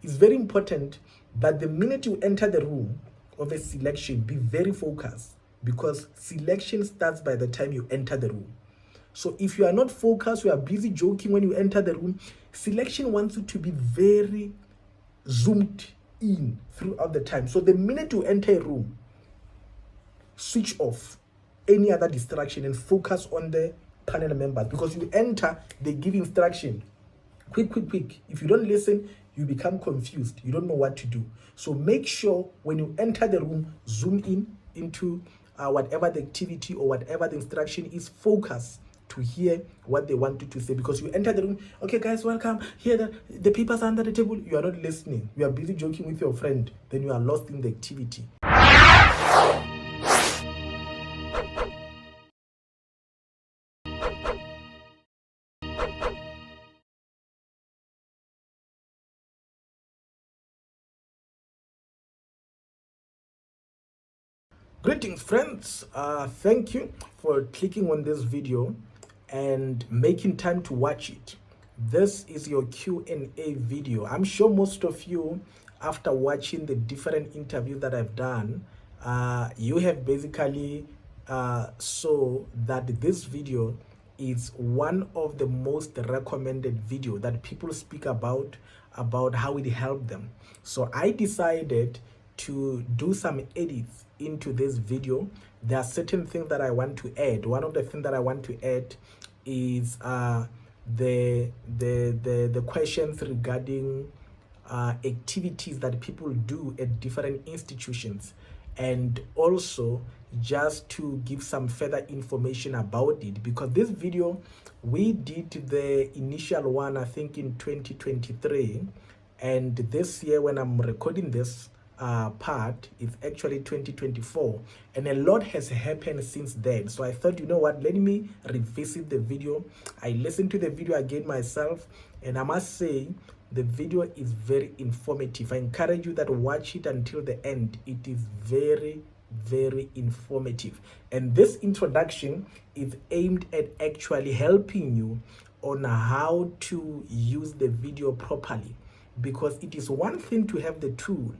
it's very important that the minute you enter the room of a selection, be very focused, because selection starts by the time you enter the room. So if you are not focused, you are busy joking when you enter the room, selection wants you to be very zoomed in throughout the time. So the minute you enter a room, switch off any other distraction and focus on the panel members, because you enter, they give instruction. Quick. If you don't listen, you become confused. You don't know what to do. So make sure when you enter the room, zoom in into whatever the activity or whatever the instruction is, focus to hear what they want you to say, because you enter the room, okay guys, welcome, here the papers under the table, you are not listening, you are busy joking with your friend, then you are lost in the activity. Greetings friends, thank you for clicking on this video and making time to watch it. This is your Q&A video. I'm sure most of you, after watching the different interviews that I've done, you have basically saw that this video is one of the most recommended video that people speak about how it helped them. So I decided to do some edits into this video. There are certain things that I want to add. One of the things that I want to add is the questions regarding activities that people do at different institutions, and also just to give some further information about it, because this video, we did the initial one I think in 2023, and this year when I'm recording this part, it's actually 2024, and a lot has happened since then. So I thought, you know what, let me revisit the video. I listened to the video again myself, and I must say the video is very informative. I encourage you that watch it until the end. It is very informative, and this introduction is aimed at actually helping you on how to use the video properly, because it is one thing to have the tool,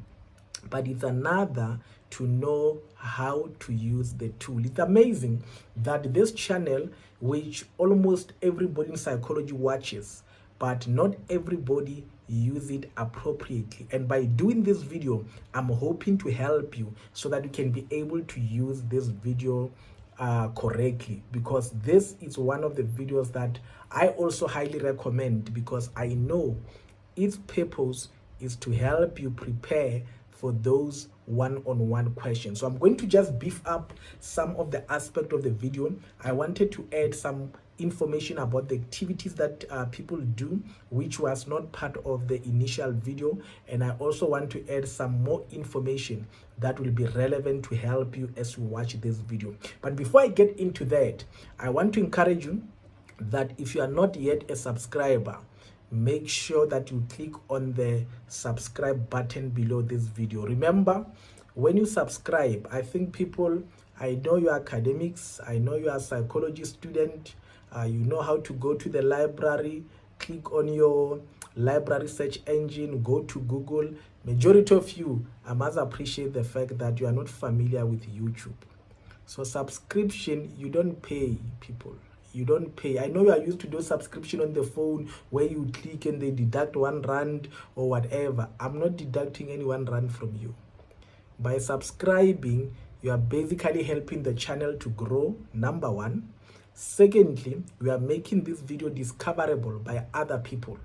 but it's another to know how to use the tool. It's amazing that this channel, which almost everybody in psychology watches, but not everybody use it appropriately. And by doing this video, I'm hoping to help you so that you can be able to use this video correctly, because this is one of the videos that I also highly recommend, because I know its purpose is to help you prepare for those one-on-one questions. So I'm going to just beef up some of the aspect of the video. I wanted to add some information about the activities that people do, which was not part of the initial video, and I also want to add some more information that will be relevant to help you as you watch this video. But before I get into that, I want to encourage you that if you are not yet a subscriber, make sure that you click on the subscribe button below this video. Remember, when you subscribe, I think people, I know you are academics, I know you are a psychology student, you know how to go to the library, click on your library search engine, go to Google. Majority of you, I must appreciate the fact that you are not familiar with YouTube. So subscription, you don't pay, people. You don't pay. I know you are used to do subscription on the phone where you click and they deduct R1 or whatever. I'm not deducting any R1 from you. By subscribing, you are basically helping the channel to grow, number one. Secondly, we are making this video discoverable by other people.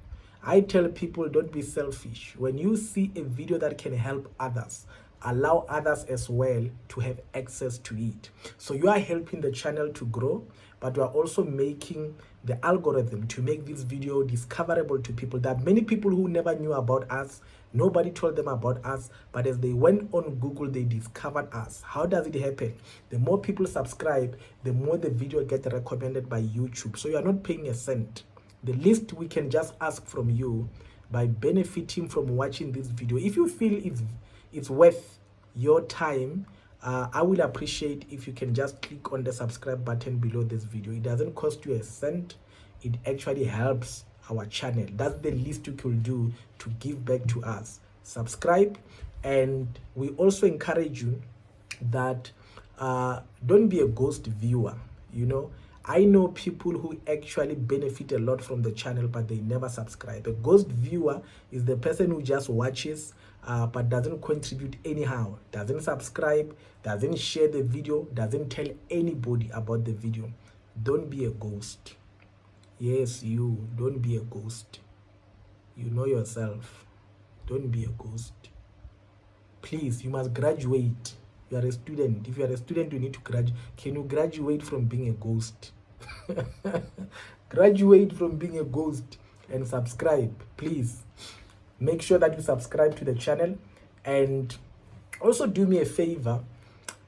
I tell people, don't be selfish. When you see a video that can help others, allow others as well to have access to it. So you are helping the channel to grow, but you are also making the algorithm to make this video discoverable to people. There are many people who never knew about us. Nobody told them about us, but as they went on Google, they discovered us. How does it happen? The more people subscribe, the more the video gets recommended by YouTube. So you are not paying a cent. The least we can just ask from you, by benefiting from watching this video, if you feel it's worth your time, I will appreciate if you can just click on the subscribe button below this video. It doesn't cost you a cent. It actually helps our channel. That's the least you could do to give back to us. Subscribe, and we also encourage you that don't be a ghost viewer. I know people who actually benefit a lot from the channel, but they never subscribe. A ghost viewer is the person who just watches but doesn't contribute anyhow, doesn't subscribe, doesn't share the video, doesn't tell anybody about the video. Don't be a ghost. Yes, you, don't be a ghost. You know yourself. Don't be a ghost. Please, you must graduate. You are a student. If you are a student, you need to graduate. Can you graduate from being a ghost? Graduate from being a ghost and subscribe, please. Make sure that you subscribe to the channel, and also do me a favor.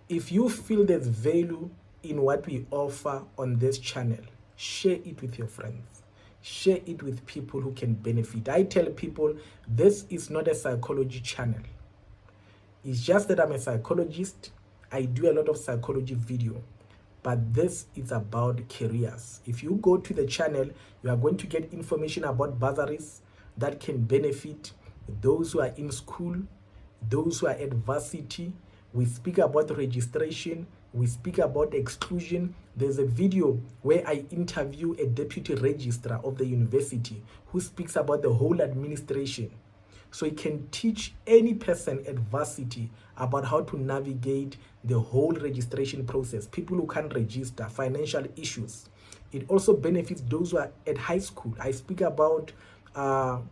If you feel there's value in what we offer on this channel, share it with your friends. Share it with people who can benefit. I tell people this is not a psychology channel. It's just that I'm a psychologist. I do a lot of psychology video, but this is about careers. If you go to the channel, you are going to get information about bursaries that can benefit those who are in school, those who are at varsity. We speak about registration. We speak about exclusion. There's a video where I interview a deputy registrar of the university who speaks about the whole administration. So it can teach any person at varsity about how to navigate the whole registration process. People who can't register, financial issues. It also benefits those who are at high school. I speak about how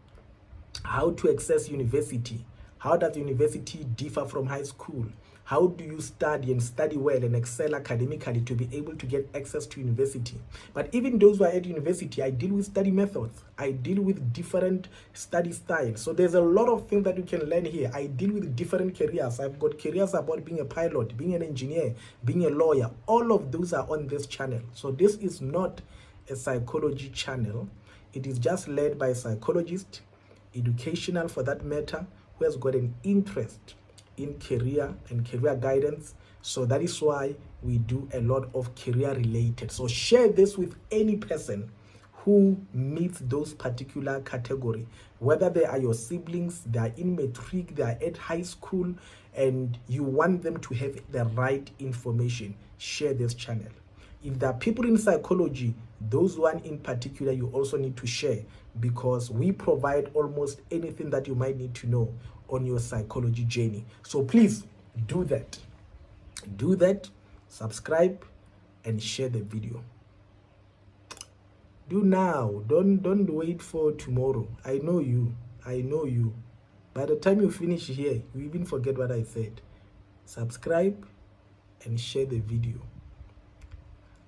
to access university. How does university differ from high school? How do you study and study well and excel academically to be able to get access to university? But even those who are at university, I deal with study methods. I deal with different study styles. So there's a lot of things that you can learn here. I deal with different careers. I've got careers about being a pilot, being an engineer, being a lawyer. All of those are on this channel. So this is not a psychology channel. It is just led by a psychologist, educational for that matter, who has got an interest in career and career guidance. So that is why we do a lot of career related. So share this with any person who meets those particular category, whether they are your siblings, they are in matric, they are at high school, and you want them to have the right information. Share this channel. If there are people in psychology, those one in particular, you also need to share, because we provide almost anything that you might need to know on your psychology journey. So please do that. Do that, subscribe, and share the video. Do now. Don't wait for tomorrow. I know you. I know you. By the time you finish here, you even forget what I said. Subscribe and share the video.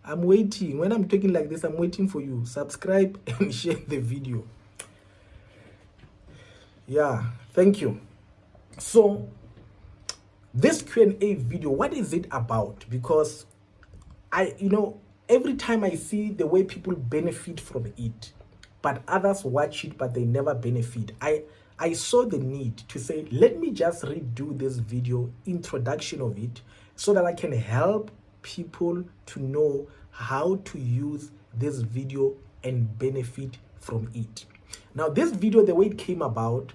I'm waiting. When I'm talking like this, I'm waiting for you. Subscribe and share the video. Yeah, thank you. So this Q&A video, what is it about? Because every time I see the way people benefit from it, but others watch it but they never benefit, I saw the need to say, let me just redo this video introduction of it so that I can help people to know how to use this video and benefit from it. Now this video, the way it came about,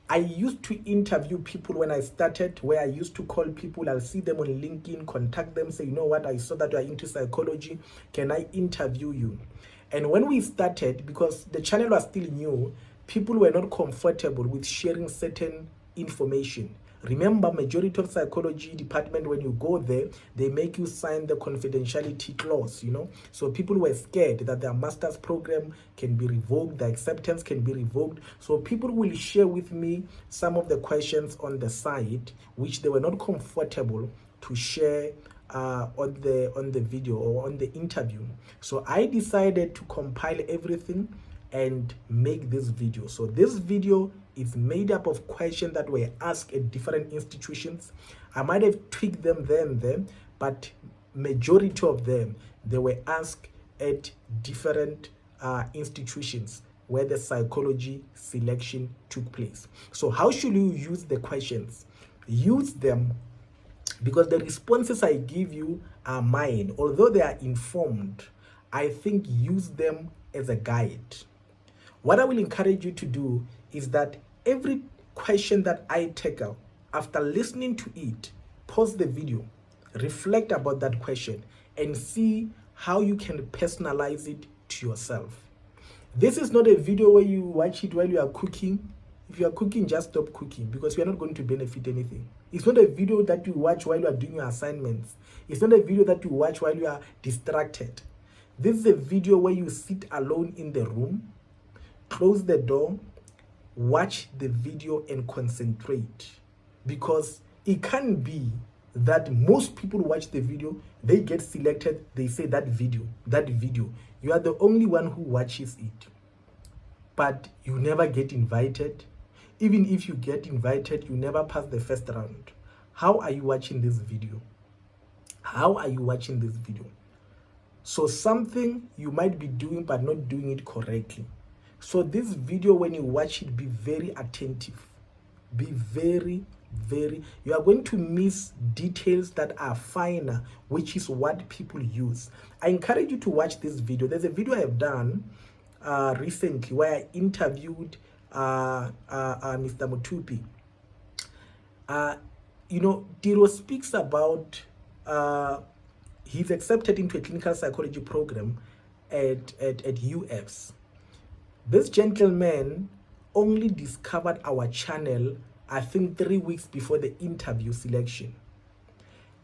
I used to interview people when I started, where I used to call people. I'll see them on LinkedIn, contact them, say, you know what, I saw that you are into psychology. Can I interview you? And when we started, because the channel was still new, people were not comfortable with sharing certain information. Remember, majority of psychology department, when you go there, they make you sign the confidentiality clause, So people were scared that their master's program can be revoked, the acceptance can be revoked. So people will share with me some of the questions on the site, which they were not comfortable to share on the video or on the interview. So I decided to compile everything and make this video. So this video is made up of questions that were asked at different institutions. I might have tweaked them there, but majority of them, they were asked at different institutions where the psychology selection took place. So how should you use the questions? Use them because the responses I give you are mine. Although they are informed, I think use them as a guide. What I will encourage you to do is that every question that I tackle, after listening to it, pause the video, reflect about that question, and see how you can personalize it to yourself. This is not a video where you watch it while you are cooking. If you are cooking, just stop cooking, because you are not going to benefit anything. It's not a video that you watch while you are doing your assignments. It's not a video that you watch while you are distracted. This is a video where you sit alone in the room, close the door, watch the video and concentrate. Because it can't be that most people watch the video, they get selected, they say that video. You are the only one who watches it. But you never get invited. Even if you get invited, you never pass the first round. How are you watching this video? How are you watching this video? So something you might be doing but not doing it correctly. So this video, when you watch it, be very attentive. Be very, you are going to miss details that are finer, which is what people use. I encourage you to watch this video. There's a video I have done recently where I interviewed Mr. Mutupi. Diro speaks about he's accepted into a clinical psychology program at UFs. This gentleman only discovered our channel, I think 3 weeks before the interview selection.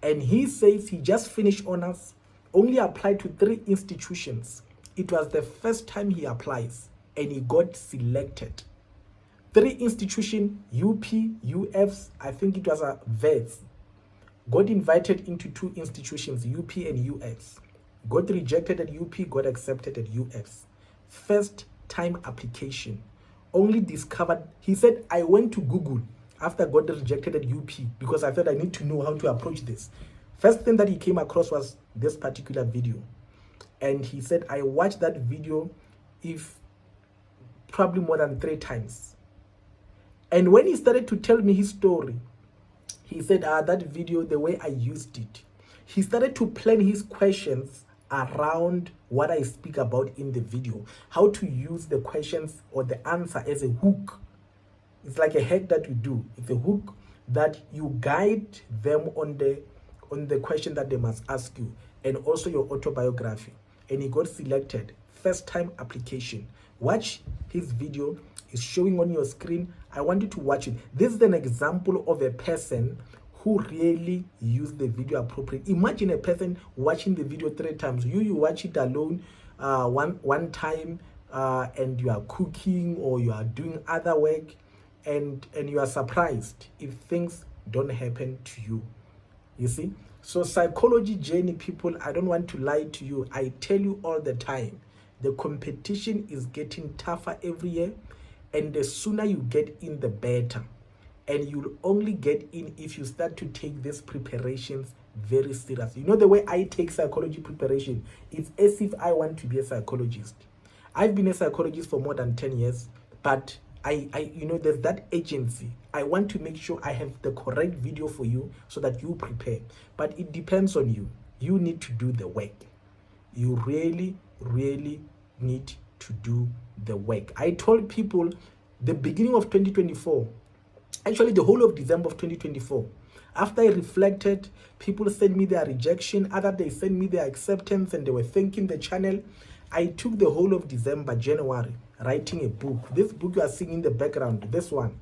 And he says he just finished honors, only applied to 3 institutions. It was the first time he applies and he got selected. 3 institutions, UP, UFs, I think it was a VETS. Got invited into 2 institutions, UP and UFs. Got rejected at UP, got accepted at UFs. First time application. Only discovered, he said, I went to Google after I got rejected at UP because I thought I need to know how to approach this. First thing that he came across was this particular video. And he said, I watched that video probably more than 3 times. And when he started to tell me his story, he said, that video, the way I used it, he started to plan his questions around what I speak about in the video, how to use the questions or the answer as a hook. It's like a hack that you do. It's a hook that you guide them on the question that they must ask you, and also your autobiography. And he got selected. First time application. Watch his video. It's showing on your screen. I want you to watch it. This is an example of a person who really used the video appropriately. Imagine a person watching the video 3 times. You watch it alone one time and you are cooking or you are doing other work, and you are surprised if things don't happen to you. You see? So psychology journey, people, I don't want to lie to you. I tell you all the time, the competition is getting tougher every year, and the sooner you get in, the better. And you'll only get in if you start to take these preparations very seriously. You know, the way I take psychology preparation, it's as if I want to be a psychologist. I've been a psychologist for more than 10 years, but there's that agency. I want to make sure I have the correct video for you so that you prepare. But it depends on you. You need to do the work. You really, really need to do the work. I told people the beginning of 2024, actually the whole of December of 2024, after I reflected, people sent me their rejection, others they sent me their acceptance, and they were thanking the channel. I took the whole of December, January, writing a book. This book you are seeing in the background, this one.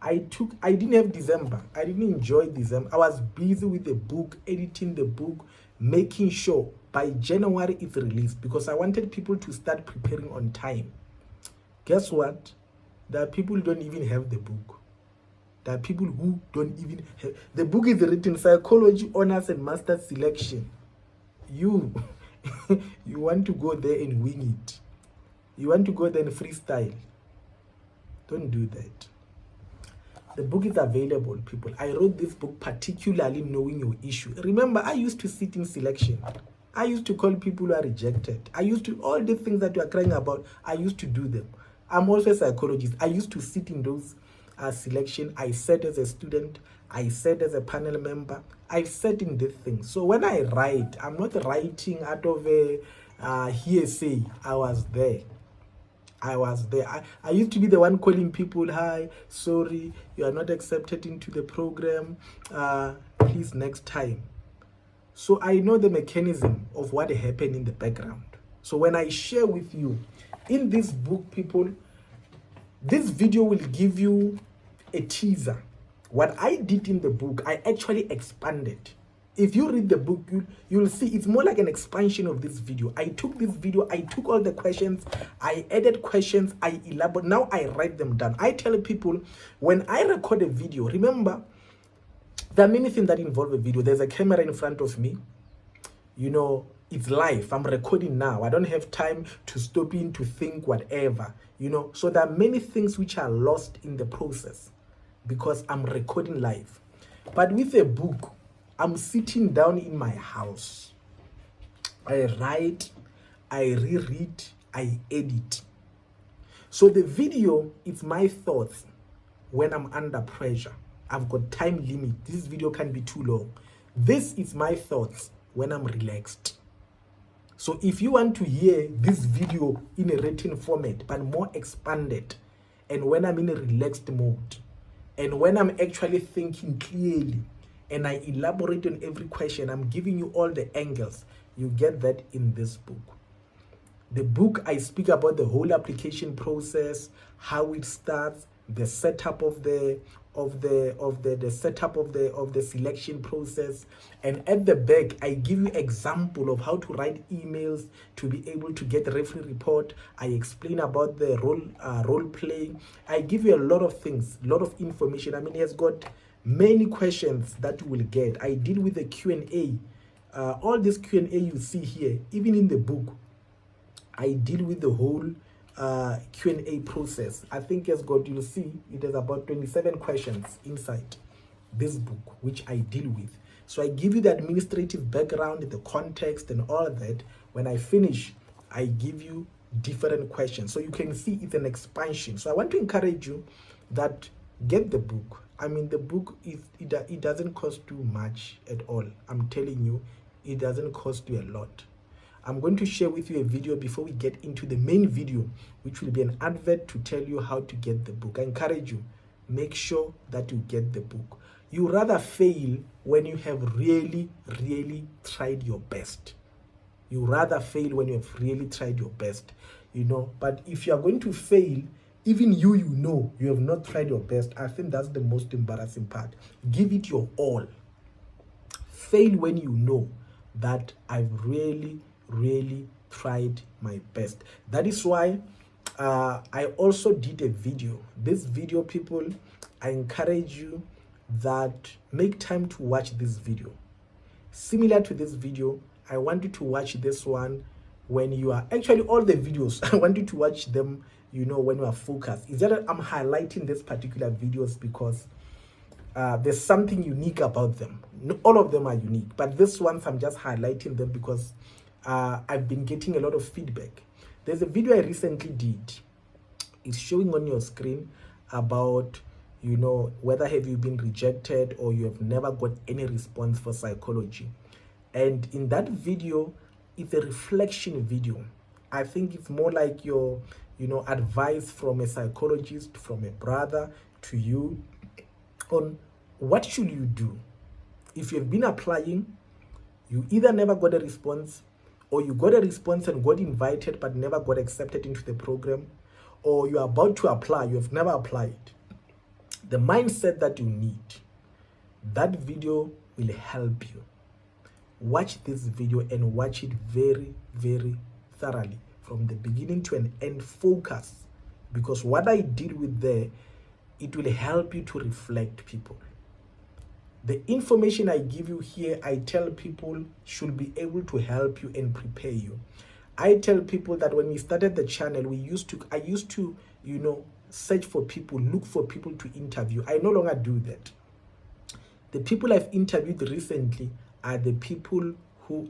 I didn't have December. I didn't enjoy December. I was busy with the book, editing the book, making sure by January it's released, because I wanted people to start preparing on time. Guess what? There are people who don't even have the book. There are people who don't even have... The book is written Psychology, Honors and Master's Selection. You want to go there and wing it. You want to go there and freestyle. Don't do that. The book is available, people. I wrote this book particularly knowing your issue. Remember, I used to sit in selection. I used to call people who are rejected. I used to, all the things that you are crying about, I used to do them. I'm also a psychologist. I used to sit in those selection. I sat as a student. I sat as a panel member. I sat in this thing. So when I write, I'm not writing out of a hearsay. I was there. I was there. I used to be the one calling people, hi, sorry, you are not accepted into the program. Please next time. So I know the mechanism of what happened in the background. So when I share with you in this book, people, this video will give you a teaser. What I did in the book, I actually expanded. If you read the book, you'll see it's more like an expansion of this video. I took this video, I took all the questions, I added questions, I elaborate. Now I write them down. I tell people, when I record a video, remember, there are many things that involve a video. There's a camera in front of me. You know, it's live. I'm recording now. I don't have time to stop in to think whatever, you know. So there are many things which are lost in the process because I'm recording live. But with a book, I'm sitting down in my house. I write, I reread, I edit. So the video is my thoughts when I'm under pressure. I've got time limit. This video can't be too long. This is my thoughts when I'm relaxed. So if you want to hear this video in a written format, but more expanded, and when I'm in a relaxed mode, and when I'm actually thinking clearly, and I elaborate on every question, I'm giving you all the angles, you get that in this book. The book, I speak about the whole application process, how it starts, the setup of the setup of the selection process, and at the back I give you example of how to write emails to be able to get referee report. I explain about the role play. I give you a lot of things, a lot of information. I mean, it has got many questions that you will get. I deal with the Q&A. All this Q&A you see here, even in the book, I deal with the whole Q&A process. I think you'll see it has about 27 questions inside this book, which I deal with. So I give you the administrative background, the context, and all of that. When I finish, I give you different questions. So you can see it's an expansion. So I want to encourage you that get the book. I mean, the book, it doesn't cost you much at all. I'm telling you, it doesn't cost you a lot. I'm going to share with you a video before we get into the main video, which will be an advert to tell you how to get the book. I encourage you, make sure that you get the book. You rather fail when you have really, really tried your best. You rather fail when you have really tried your best, you know. But if you are going to fail, even you know you have not tried your best, I think that's the most embarrassing part. Give it your all. Fail when you know that I've really tried my best. That is why I also did a video. This video, people, I encourage you that make time to watch this video. Similar to this video, I want you to watch this one when you are actually all the videos. I want you to watch them, you know, when you are focused. Is that I'm highlighting these particular videos because there's something unique about them. All of them are unique, but this ones I'm just highlighting them because I've been getting a lot of feedback. There's a video I recently did. It's showing on your screen about, you know, whether have you been rejected or you have never got any response for psychology. And in that video, it's a reflection video. I think it's more like your, you know, advice from a psychologist, from a brother to you on what should you do. If you've been applying, you either never got a response, or you got a response and got invited but never got accepted into the program, or you're about to apply, you have never applied. The mindset that you need, that video will help you. Watch this video and watch it very, very thoroughly from the beginning to an end. Focus, because what I did with there, it will help you to reflect, people. The information I give you here, I tell people should be able to help you and prepare you. I tell people that when we started the channel, I used to, you know, search for people, look for people to interview. I no longer do that. The people I've interviewed recently are the people who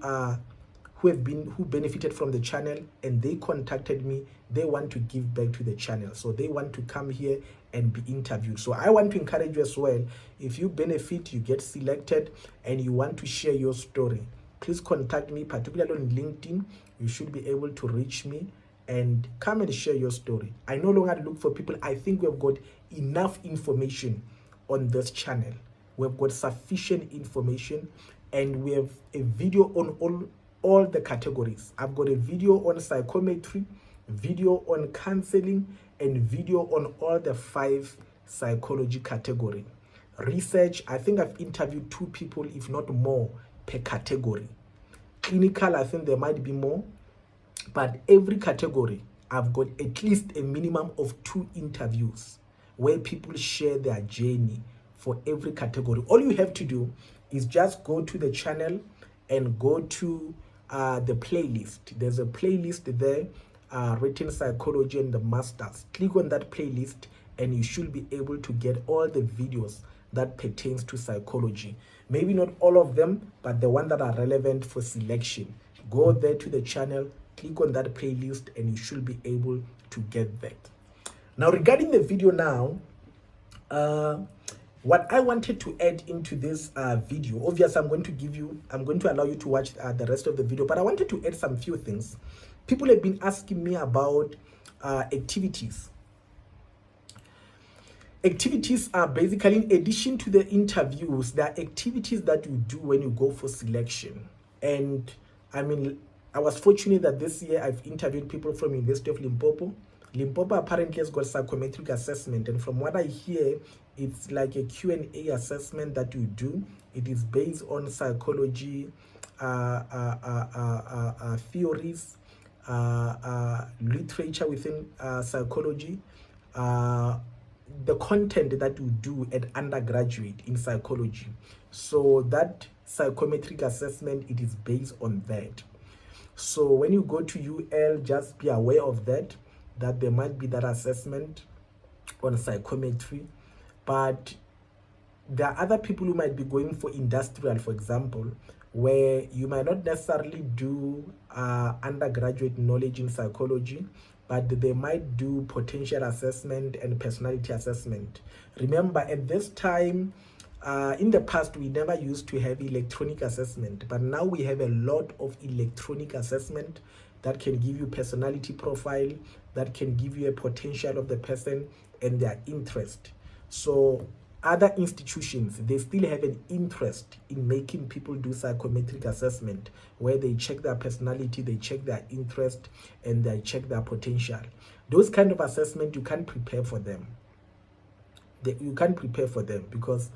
benefited from the channel, and they contacted me. They want to give back to the channel, so they want to come here and be interviewed. So I want to encourage you as well. If you benefit, you get selected, and you want to share your story, please contact me, particularly on LinkedIn. You should be able to reach me, and come and share your story. I no longer look for people. I think we've got enough information on this channel. We've got sufficient information, and we have a video on all the categories. I've got a video on psychometry, video on counseling, and video on all the 5 psychology category. Research, I think I've interviewed 2 people, if not more, per category. Clinical, I think there might be more, but every category, I've got at least a minimum of 2 interviews where people share their journey for every category. All you have to do is just go to the channel and go to the playlist. There's a playlist there, written psychology and the masters. Click on that playlist and you should be able to get all the videos that pertains to psychology. Maybe not all of them, but the ones that are relevant for selection. Go there to the channel, click on that playlist, and you should be able to get that. Now, regarding the video now, what I wanted to add into this video, obviously I'm going to allow you to watch the rest of the video, but I wanted to add some few things. People have been asking me about activities. Activities are basically, in addition to the interviews, there are activities that you do when you go for selection. And I mean, I was fortunate that this year I've interviewed people from University of Limpopo. Limpopo apparently has got psychometric assessment, and from what I hear, it's like a Q&A assessment that you do. It is based on psychology theories, literature within psychology, the content that you do at undergraduate in psychology. So that psychometric assessment, it is based on that. So when you go to UL, just be aware of that there might be that assessment on psychometry. But there are other people who might be going for industrial, for example, where you might not necessarily do undergraduate knowledge in psychology, but they might do potential assessment and personality assessment. Remember, at this time, in the past, we never used to have electronic assessment, but now we have a lot of electronic assessment that can give you personality profile, that can give you a potential of the person and their interest. So other institutions, they still have an interest in making people do psychometric assessment, where they check their personality, they check their interest, and they check their potential. Those kind of assessment, you can't prepare for them. You can't prepare for them because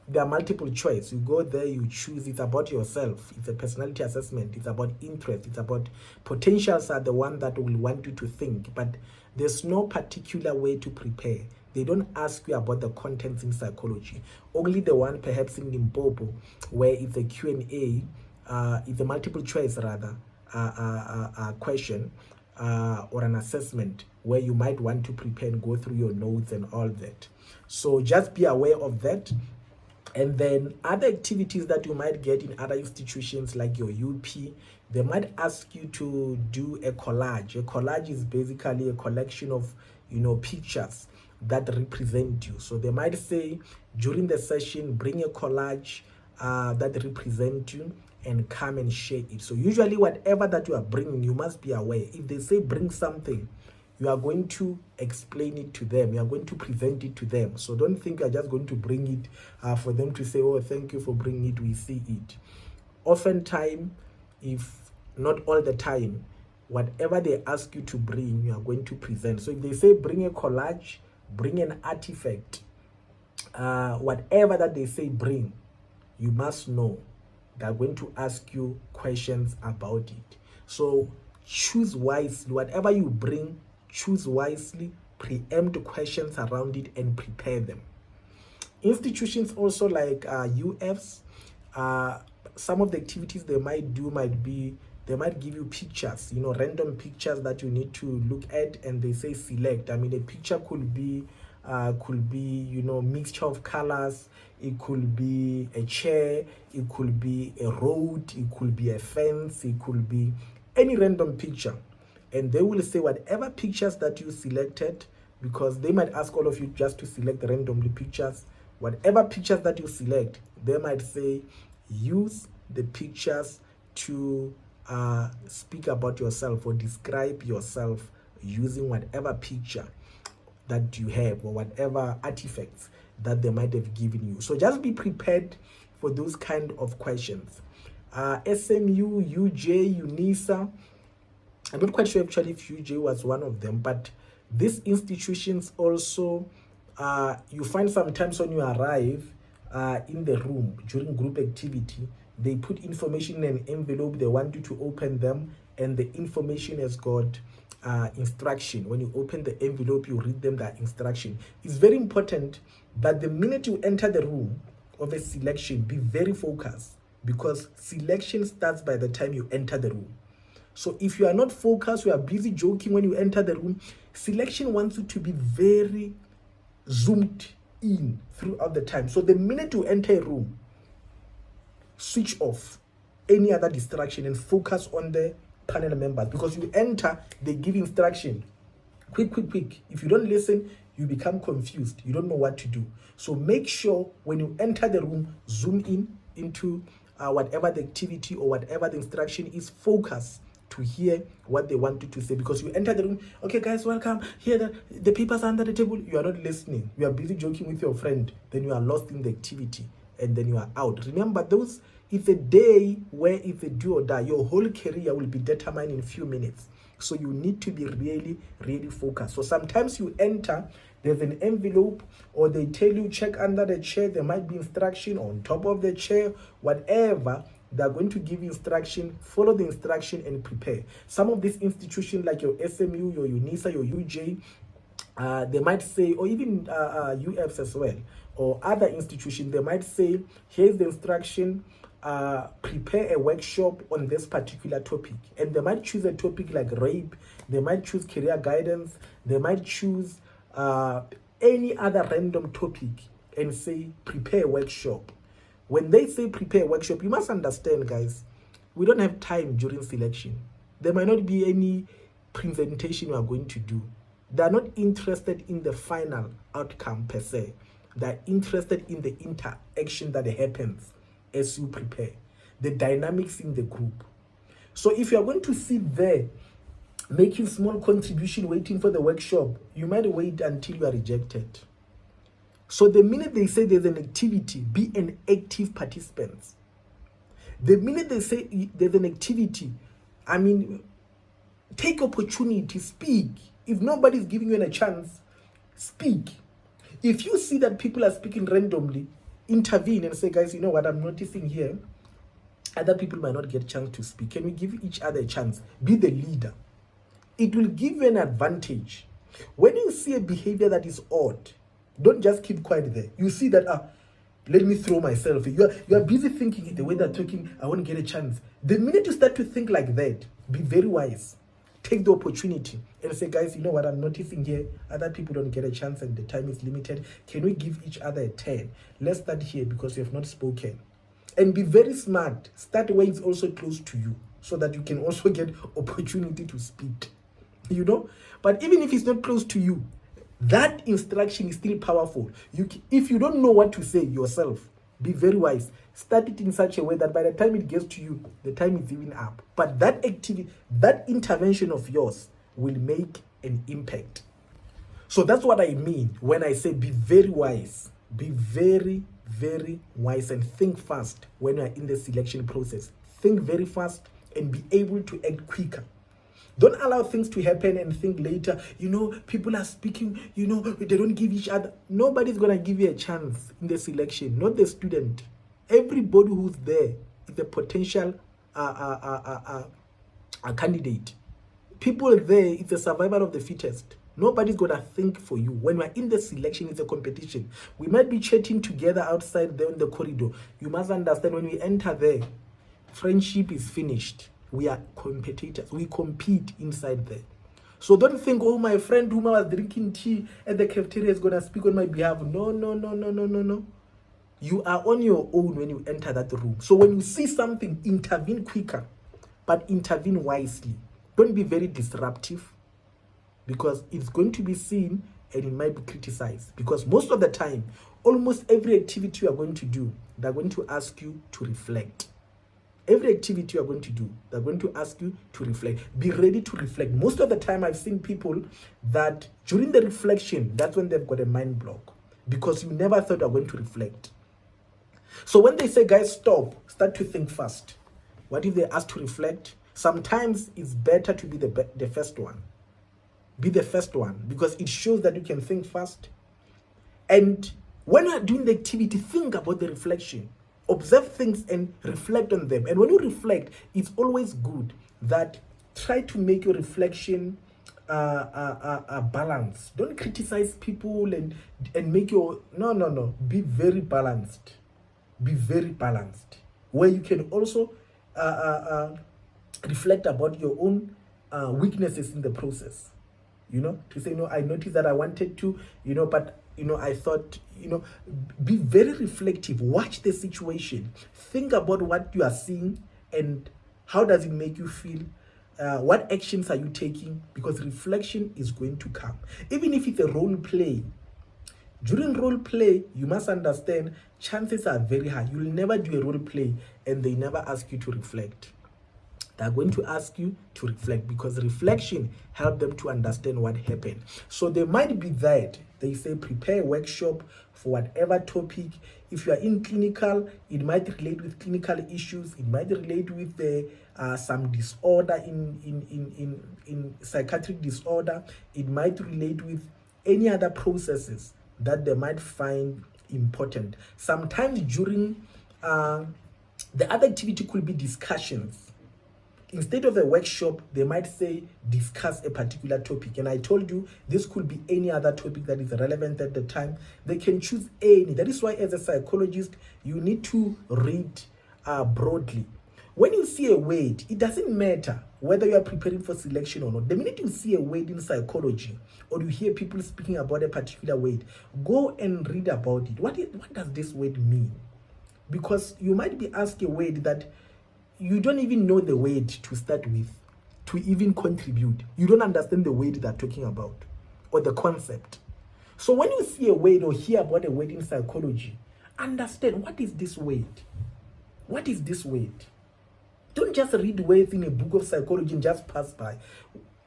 there are multiple choice. You go there, you choose. It's about yourself. It's a personality assessment. It's about interest. It's about potentials are the one that will want you to think. But there's no particular way to prepare. They don't ask you about the contents in psychology. Only the one perhaps in Limpopo, where it's a Q&A, it's a multiple choice rather, question or an assessment where you might want to prepare and go through your notes and all that. So just be aware of that. And then other activities that you might get in other institutions like your UP, they might ask you to do a collage. A collage is basically a collection of, pictures that represent you. So they might say during the session, bring a collage that represent you and come and share it. So usually whatever that you are bringing, you must be aware. If they say bring something, you are going to explain it to them. You are going to present it to them. So don't think you're just going to bring it for them to say, oh, thank you for bringing it, we see it. Oftentimes, if not all the time, whatever they ask you to bring, you are going to present. So if they say bring a collage, bring an artifact, whatever that they say bring, you must know they're going to ask you questions about it. So choose wisely. Whatever you bring, choose wisely, preempt questions around it, and prepare them. Institutions also like UFs, some of the activities they might do they might give you pictures, random pictures that you need to look at, and they say select. I mean, a picture could be mixture of colors. It could be a chair, it could be a road, it could be a fence, it could be any random picture. And they will say whatever pictures that you selected, because they might ask all of you just to select randomly pictures. Whatever pictures that you select, they might say use the pictures to speak about yourself or describe yourself using whatever picture that you have or whatever artifacts that they might have given you. So just be prepared for those kind of questions. SMU, UJ, UNISA, I'm not quite sure actually if UJ was one of them, but these institutions also, you find sometimes when you arrive in the room during group activity, they put information in an envelope, they want you to open them, and the information has got instruction. When you open the envelope, you read them that instruction. It's very important that the minute you enter the room of a selection, be very focused, because selection starts by the time you enter the room. So if you are not focused, you are busy joking when you enter the room, selection wants you to be very zoomed in throughout the time. So the minute you enter a room, switch off any other distraction and focus on the panel members, because you enter, they give instruction. Quick. If you don't listen, you become confused. You don't know what to do. So make sure when you enter the room, zoom in into whatever the activity or whatever the instruction is, focus to hear what they want you to say, because you enter the room, okay guys, welcome, here the papers under the table, you are not listening, you are busy joking with your friend, then you are lost in the activity and then you are out. Remember, it's a day where it's a do or die. Your whole career will be determined in a few minutes. So you need to be really focused. So sometimes you enter, there's an envelope, or they tell you check under the chair, there might be instruction on top of the chair, whatever. They're going to give you instruction, follow the instruction and prepare. Some of these institutions like your SMU, your UNISA, your UJ, they might say, or even UFs as well, or other institutions, they might say, here's the instruction, prepare a workshop on this particular topic. And they might choose a topic like rape, they might choose career guidance, they might choose any other random topic and say, prepare a workshop. When they say prepare a workshop, you must understand, guys, we don't have time during selection. There might not be any presentation you are going to do. They are not interested in the final outcome per se. They are interested in the interaction that happens as you prepare, the dynamics in the group. So if you are going to sit there making small contribution, waiting for the workshop, you might wait until you are rejected. So the minute they say there's an activity, be an active participant. The minute they say there's an activity, take opportunity, speak. If nobody's giving you a chance, speak. If you see that people are speaking randomly, intervene and say, guys, you know what I'm noticing here? Other people might not get a chance to speak. Can we give each other a chance? Be the leader. It will give you an advantage. When you see a behavior that is odd, don't just keep quiet there. You see that, let me throw myself. You are busy thinking the way they're talking, I won't get a chance. The minute you start to think like that, be very wise. Take the opportunity and say, guys, you know what I'm noticing here? Other people don't get a chance and the time is limited. Can we give each other a turn? Let's start here because you have not spoken. And be very smart. Start where it's also close to you so that you can also get opportunity to speak. You know? But even if it's not close to you, that instruction is still powerful. If you don't know what to say yourself, be very wise. Start it in such a way that by the time it gets to you, the time is even up. But that activity, that intervention of yours will make an impact. So that's what I mean when I say be very wise. Be very wise and think fast when you are in the selection process. Think very fast and be able to act quicker. Don't allow things to happen and think later, people are speaking, they don't give each other. Nobody's going to give you a chance in the selection, not the student. Everybody who's there is a potential candidate. People there, it's a survival of the fittest. Nobody's going to think for you. When we're in the selection, it's a competition. We might be chatting together outside there in the corridor. You must understand when we enter there, friendship is finished. We are competitors. We compete inside there. So don't think, oh, my friend whom I was drinking tea at the cafeteria is going to speak on my behalf. No. You are on your own when you enter that room. So when you see something, intervene quicker, but intervene wisely. Don't be very disruptive because it's going to be seen and it might be criticized. Because most of the time, almost every activity you are going to do, they're going to ask you to reflect. Every activity you are going to do, they're going to ask you to reflect. Be ready to reflect. Most of the time, I've seen people that during the reflection, that's when they've got a mind block, because you never thought you were going to reflect. So when they say, guys, stop, start to think fast. What if they ask to reflect? Sometimes it's better to be the first one. Be the first one, because it shows that you can think fast. And when you are doing the activity, think about the reflection. Observe things and reflect on them. And when you reflect, it's always good that try to make your reflection balanced. Don't criticize people and make your... No. Be very balanced. Be very balanced. Where you can also reflect about your own weaknesses in the process. To say, I noticed that I wanted to, but I thought, be very reflective. Watch the situation. Think about what you are seeing and how does it make you feel. What actions are you taking? Because reflection is going to come. Even if it's a role play. During role play, you must understand chances are very high. You'll never do a role play and they never ask you to reflect. They're going to ask you to reflect, because reflection helps them to understand what happened. So they might be that they say prepare a workshop for whatever topic. If you are in clinical, it might relate with clinical issues. It might relate with some disorder in psychiatric disorder. It might relate with any other processes that they might find important. Sometimes during the other activity could be discussions. Instead of a workshop, they might say, discuss a particular topic. And I told you, this could be any other topic that is relevant at the time. They can choose any. That is why, as a psychologist, you need to read broadly. When you see a word, it doesn't matter whether you are preparing for selection or not. The minute you see a word in psychology, or you hear people speaking about a particular word, go and read about it. What does this word mean? Because you might be asked a word that you don't even know the word to start with, to even contribute. You don't understand the word they're talking about or the concept. So when you see a word or hear about a word in psychology, understand, what is this word? What is this word? Don't just read words in a book of psychology and just pass by.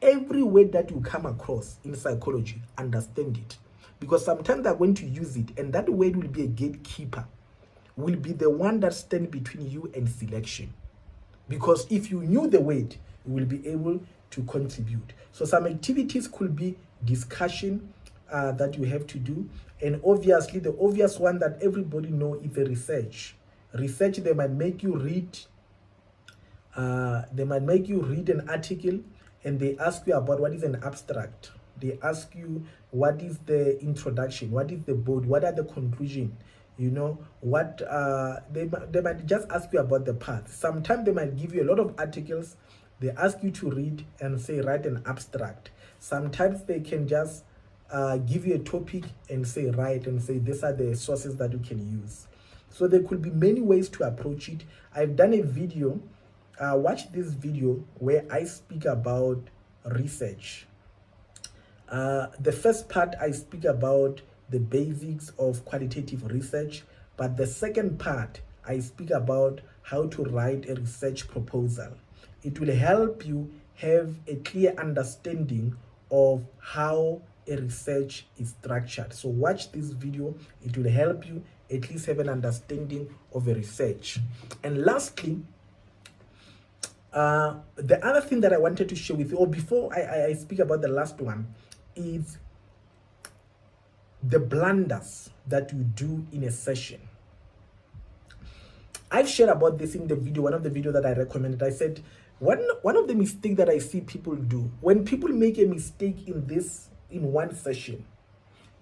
Every word that you come across in psychology, understand it. Because sometimes they're going to use it, and that word will be a gatekeeper, will be the one that stands between you and selection. Because if you knew the word, you will be able to contribute. So some activities could be discussion that you have to do. And obviously, the obvious one that everybody knows is the research. Research, they might make you read. They might make you read an article, and they ask you about what is an abstract. They ask you what is the introduction, what is the body, what are the conclusions. What they might just ask you about the path. Sometimes they might give you a lot of articles. They ask you to read and say write an abstract. Sometimes they can just give you a topic and say write and say these are the sources that you can use. So there could be many ways to approach it. I've done a video. Watch this video where I speak about research. The first part I speak about the basics of qualitative research, but the second part I speak about how to write a research proposal. It will help you have a clear understanding of how a research is structured. So watch this video. It will help you at least have an understanding of a research. And lastly, the other thing that I wanted to share with you, or before I speak about the last one, is the blunders that you do in a session. I've shared about this in the video, one of the videos that I recommended. I said, one of the mistakes that I see people do, when people make a mistake in one session,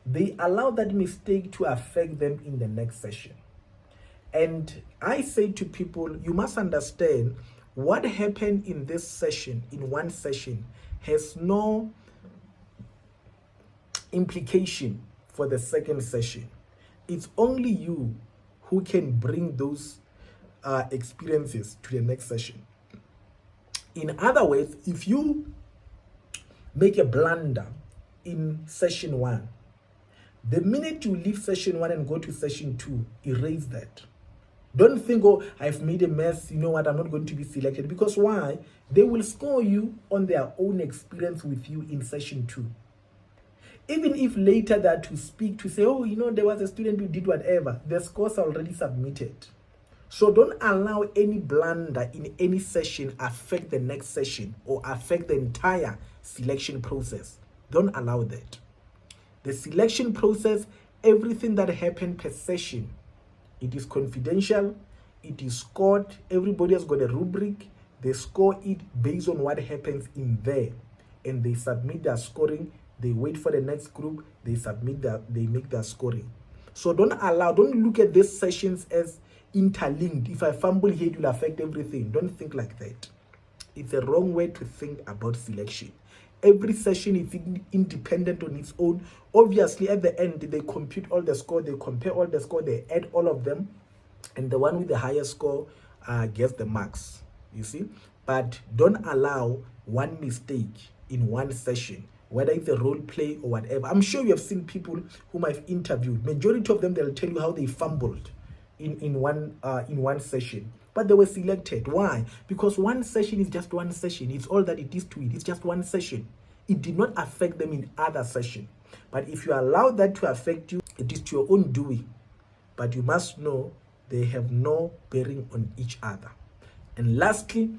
they allow that mistake to affect them in the next session. And I say to people, you must understand what happened in this session, in one session, has no implication for the second session. It's only you who can bring those experiences to the next session. In other words, if you make a blunder in session 1, the minute you leave session 1 and go to session 2, erase that. Don't think, oh, I've made a mess, you know what, I'm not going to be selected. Because why? They will score you on their own experience with you in session 2. Even if later that to speak to say, oh, you know, there was a student who did whatever, the scores are already submitted. So don't allow any blunder in any session affect the next session or affect the entire selection process. Don't allow that. The selection process, everything that happened per session, it is confidential, it is scored, everybody has got a rubric, they score it based on what happens in there, and they submit their scoring, they wait for the next group, they make their scoring. So don't look at these sessions as interlinked. If I fumble here, it will affect everything. Don't think like that. It's a wrong way to think about selection. Every session is independent on its own. Obviously, at the end, they compute all the score, they compare all the score, they add all of them, and the one with the highest score gets the marks, you see. But don't allow one mistake in one session, whether it's a role play or whatever. I'm sure you have seen people whom I've interviewed. Majority of them, they'll tell you how they fumbled in one session, but they were selected. Why? Because one session is just one session. It's all that it is to it. It's just one session. It did not affect them in other session. But if you allow that to affect you, it is to your own doing. But you must know they have no bearing on each other. And lastly,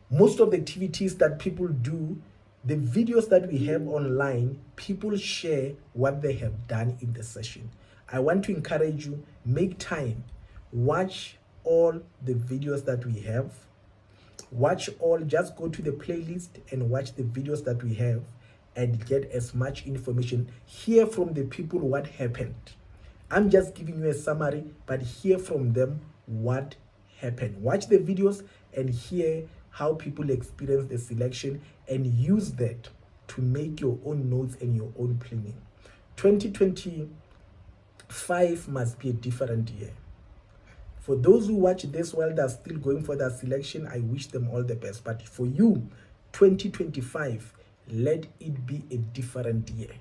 most of the activities that people do, the videos that we have online, people share what they have done in the session. I want to encourage you, make time, watch all the videos that we have, just go to the playlist and watch the videos that we have and get as much information. Hear from the people what happened. I'm just giving you a summary, but hear from them what happened. Watch the videos and hear how people experience the selection and use that to make your own notes and your own planning. 2025 must be a different year. For those who watch this while they're still going for their selection, I wish them all the best. But for you, 2025, let it be a different year.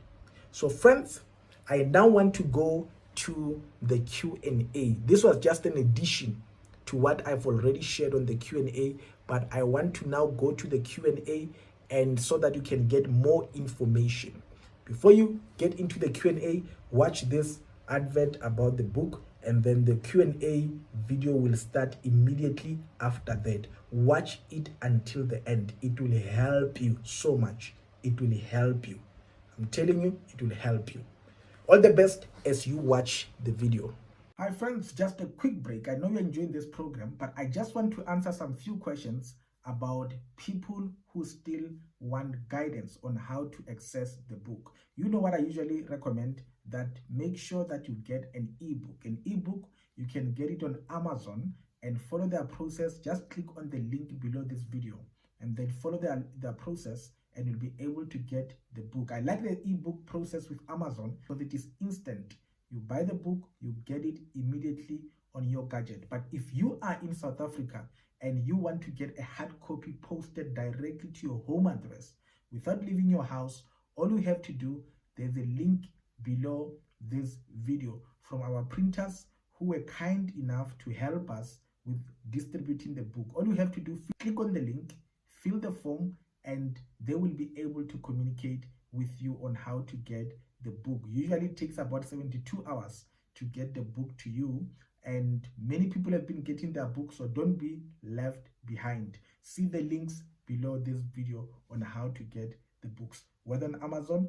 So friends, I now want to go to the Q&A. This was just an addition to what I've already shared on the Q&A, but I want to now go to the Q&A and so that you can get more information. Before you get into the Q&A, watch this advert about the book, and then the Q&A video will start immediately after that. Watch it until the end. It will help you so much. It will help you. I'm telling you, it will help you. All the best as you watch the video. Hi friends, just a quick break. I know you're enjoying this program, but I just want to answer some few questions about people who still want guidance on how to access the book. You know what I usually recommend, that make sure that you get an ebook. An ebook, you can get it on Amazon and follow their process. Just click on the link below this video and then follow their process and you'll be able to get the book. I like the ebook process with Amazon because it is instant. You buy the book, you get it immediately on your gadget. But if you are in South Africa and you want to get a hard copy posted directly to your home address without leaving your house, all you have to do, there's a link below this video from our printers who were kind enough to help us with distributing the book. All you have to do, click on the link, fill the form, and they will be able to communicate with you on how to get the book. Usually it takes about 72 hours to get the book to you, and many people have been getting their book, so don't be left behind. See the links below this video on how to get the books, whether on Amazon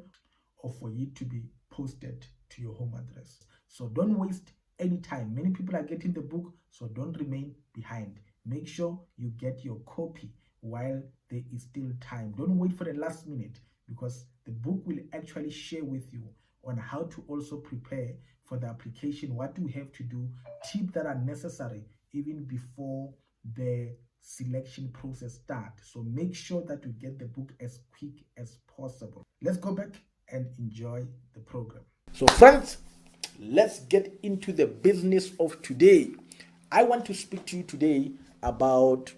or for it to be posted to your home address. So don't waste any time. Many people are getting the book, so don't remain behind. Make sure you get your copy while there is still time. Don't wait for the last minute, because the book will actually share with you on how to also prepare for the application, what you have to do, tips that are necessary even before the selection process starts. So make sure that you get the book as quick as possible. Let's go back and enjoy the program. So friends, let's get into the business of today. I want to speak to you today about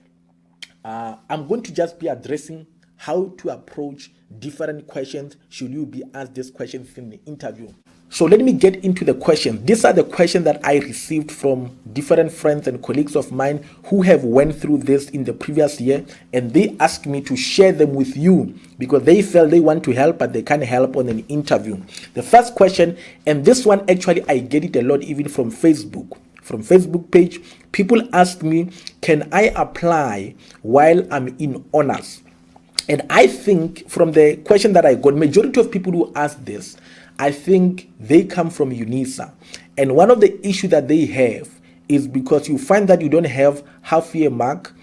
I'm going to just be addressing how to approach different questions should you be asked these questions in the interview. So let me get into the questions. These are the questions that I received from different friends and colleagues of mine who have went through this in the previous year, and they asked me to share them with you because they felt they want to help but they can't help on an interview. The first question, and this one actually I get it a lot even from Facebook. From Facebook page, people ask me, can I apply while I'm in honors? And I think from the question that I got, majority of people who ask this, I think they come from UNISA. And one of the issues that they have is because you find that you don't have half year mark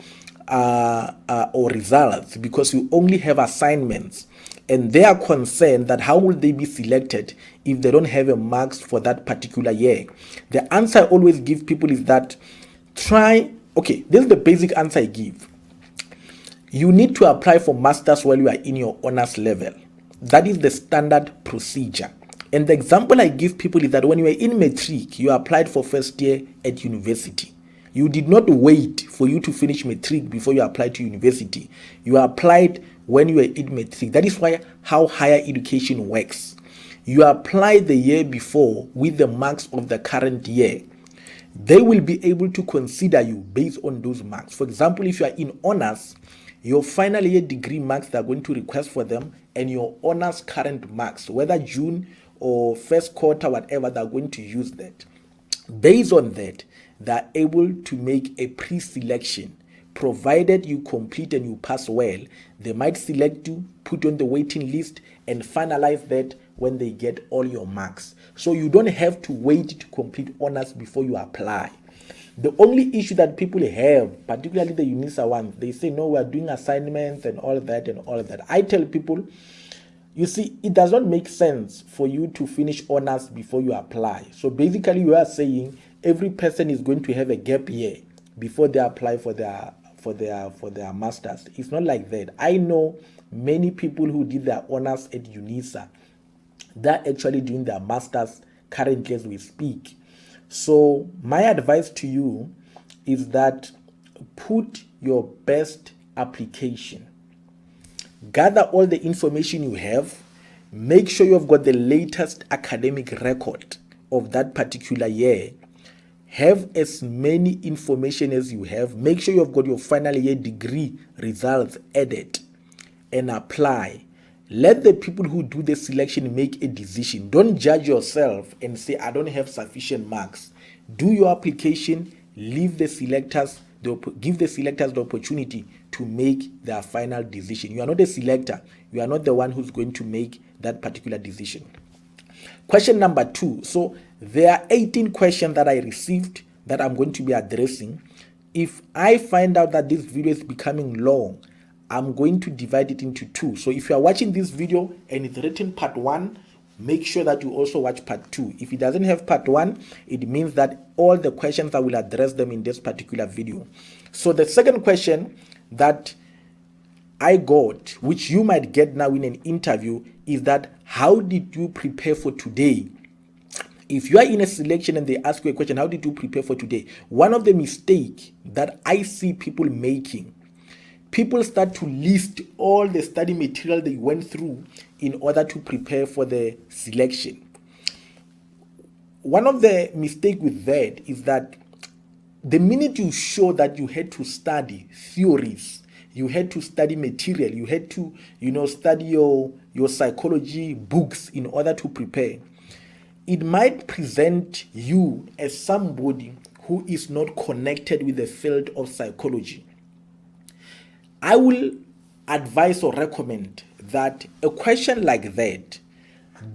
or results because you only have assignments. And they are concerned that how will they be selected if they don't have a marks for that particular year? The answer I always give people is that okay, this is the basic answer I give. You need to apply for masters while you are in your honors level. That is the standard procedure. And the example I give people is that when you were in matric, you applied for first year at university. You did not wait for you to finish matric before you applied to university. You applied when you were in matric. That is how higher education works. You applied the year before with the marks of the current year. They will be able to consider you based on those marks. For example, if you are in honors, your final year degree marks they are going to request for them, and your honors current marks, whether June or first quarter, whatever, they're going to use that. Based on that, they're able to make a pre-selection. Provided you complete and you pass well, they might select you, put you on the waiting list, and finalize that when they get all your marks. So you don't have to wait to complete honors before you apply. The only issue that people have, particularly the UNISA ones, they say, no, we're doing assignments and all that and all that. I tell people, you see, it does not make sense for you to finish honors before you apply. So basically, you are saying every person is going to have a gap year before they apply for their masters. It's not like that. I know many people who did their honors at UNISA. They're actually doing their masters currently as we speak. So my advice to you is that put your best application. Gather all the information you have. Make sure you've got the latest academic record of that particular year. Have as many information as you have. Make sure you've got your final year degree results added and apply. Let the people who do the selection make a decision. Don't judge yourself and say, I don't have sufficient marks. Do your application, give the selectors the opportunity to make their final decision. You are not a selector. You are not the one who's going to make that particular decision. Question number 2. So there are 18 questions that I received that I'm going to be addressing. If I find out that this video is becoming long, I'm going to divide it into 2. So if you are watching this video and it's written part 1, make sure that you also watch part 2. If it doesn't have part 1, it means that all the questions I will address them in this particular video. So the second question that I got, which you might get now in an interview, is that how did you prepare for today? If you are in a selection and they ask you a question, how did you prepare for today? One of the mistakes that I see people making, people start to list all the study material they went through in order to prepare for the selection. One of the mistakes with that is that the minute you show that you had to study theories, you had to study material, you had to, study your psychology books in order to prepare, it might present you as somebody who is not connected with the field of psychology. I will advise or recommend that a question like that,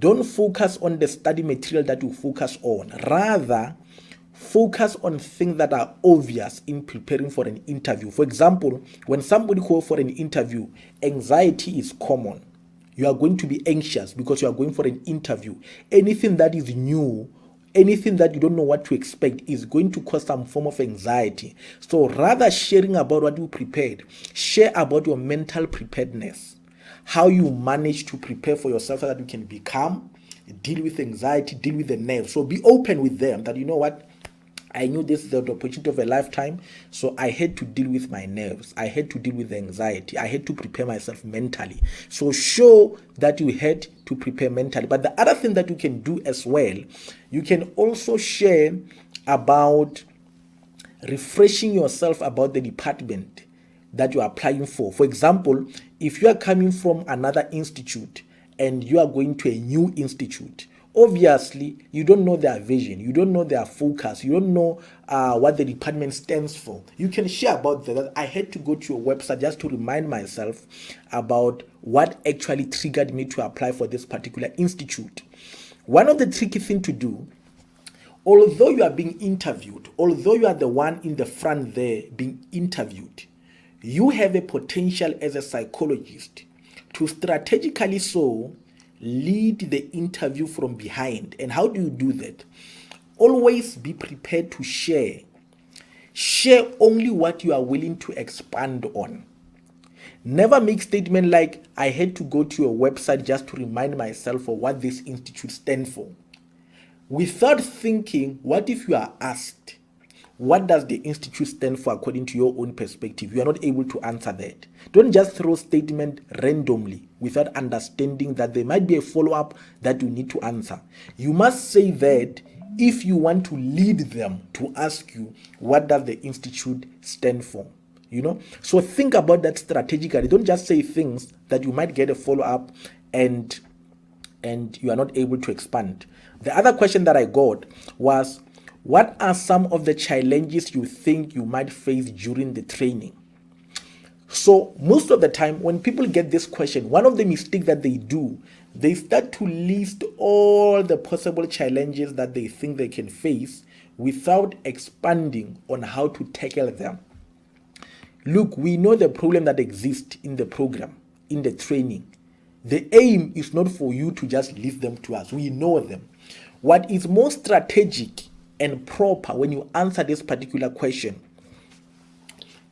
don't focus on the study material that you focus on. Rather, focus on things that are obvious in preparing for an interview. For example, when somebody calls for an interview, anxiety is common. You are going to be anxious because you are going for an interview. Anything that is new, anything that you don't know what to expect is going to cause some form of anxiety. So rather sharing about what you prepared, share about your mental preparedness, how you manage to prepare for yourself so that you can be calm, deal with anxiety, deal with the nerves. So be open with them that, you know what, I knew this is the opportunity of a lifetime, so I had to deal with my nerves. I had to deal with the anxiety. I had to prepare myself mentally. So show that you had to prepare mentally. But the other thing that you can do as well, you can also share about refreshing yourself about the department that you are applying for. For example, if you are coming from another institute and you are going to a new institute, obviously you don't know their vision, you don't know their focus, you don't know what the department stands for. You can share about that. I had to go to your website just to remind myself about what actually triggered me to apply for this particular institute. One of the tricky things to do, although you are being interviewed, although you are the one in the front there being interviewed, you have a potential as a psychologist to strategically lead the interview from behind. And how do you do that? Always be prepared to share. Share only what you are willing to expand on. Never make statement like, I had to go to your website just to remind myself of what this institute stands for. Without thinking, what if you are asked, what does the institute stand for according to your own perspective? You are not able to answer that. Don't just throw statement randomly without understanding that there might be a follow-up that you need to answer. You must say that if you want to lead them to ask you, what does the institute stand for? So think about that strategically. Don't just say things that you might get a follow-up and you are not able to expand. The other question that I got was, what are some of the challenges you think you might face during the training? So most of the time when people get this question, one of the mistakes that they do, they start to list all the possible challenges that they think they can face without expanding on how to tackle them. Look, we know the problem that exists in the program, in the training. The aim is not for you to just list them to us. We know them. What is more strategic and proper when you answer this particular question,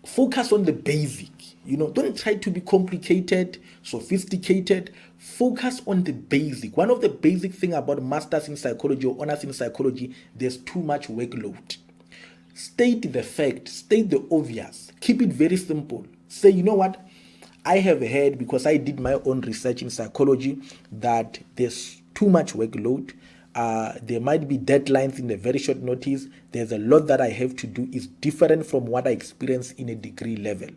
focus on the basic. Don't try to be complicated, sophisticated. Focus on the basic. One of the basic things about masters in psychology or honors in psychology, there's too much workload. State the fact, state the obvious. Keep it very simple. Say, you know what? I have heard, because I did my own research in psychology, that there's too much workload. There might be deadlines in a very short notice. There's a lot that I have to do. Is different from what I experienced in a degree level.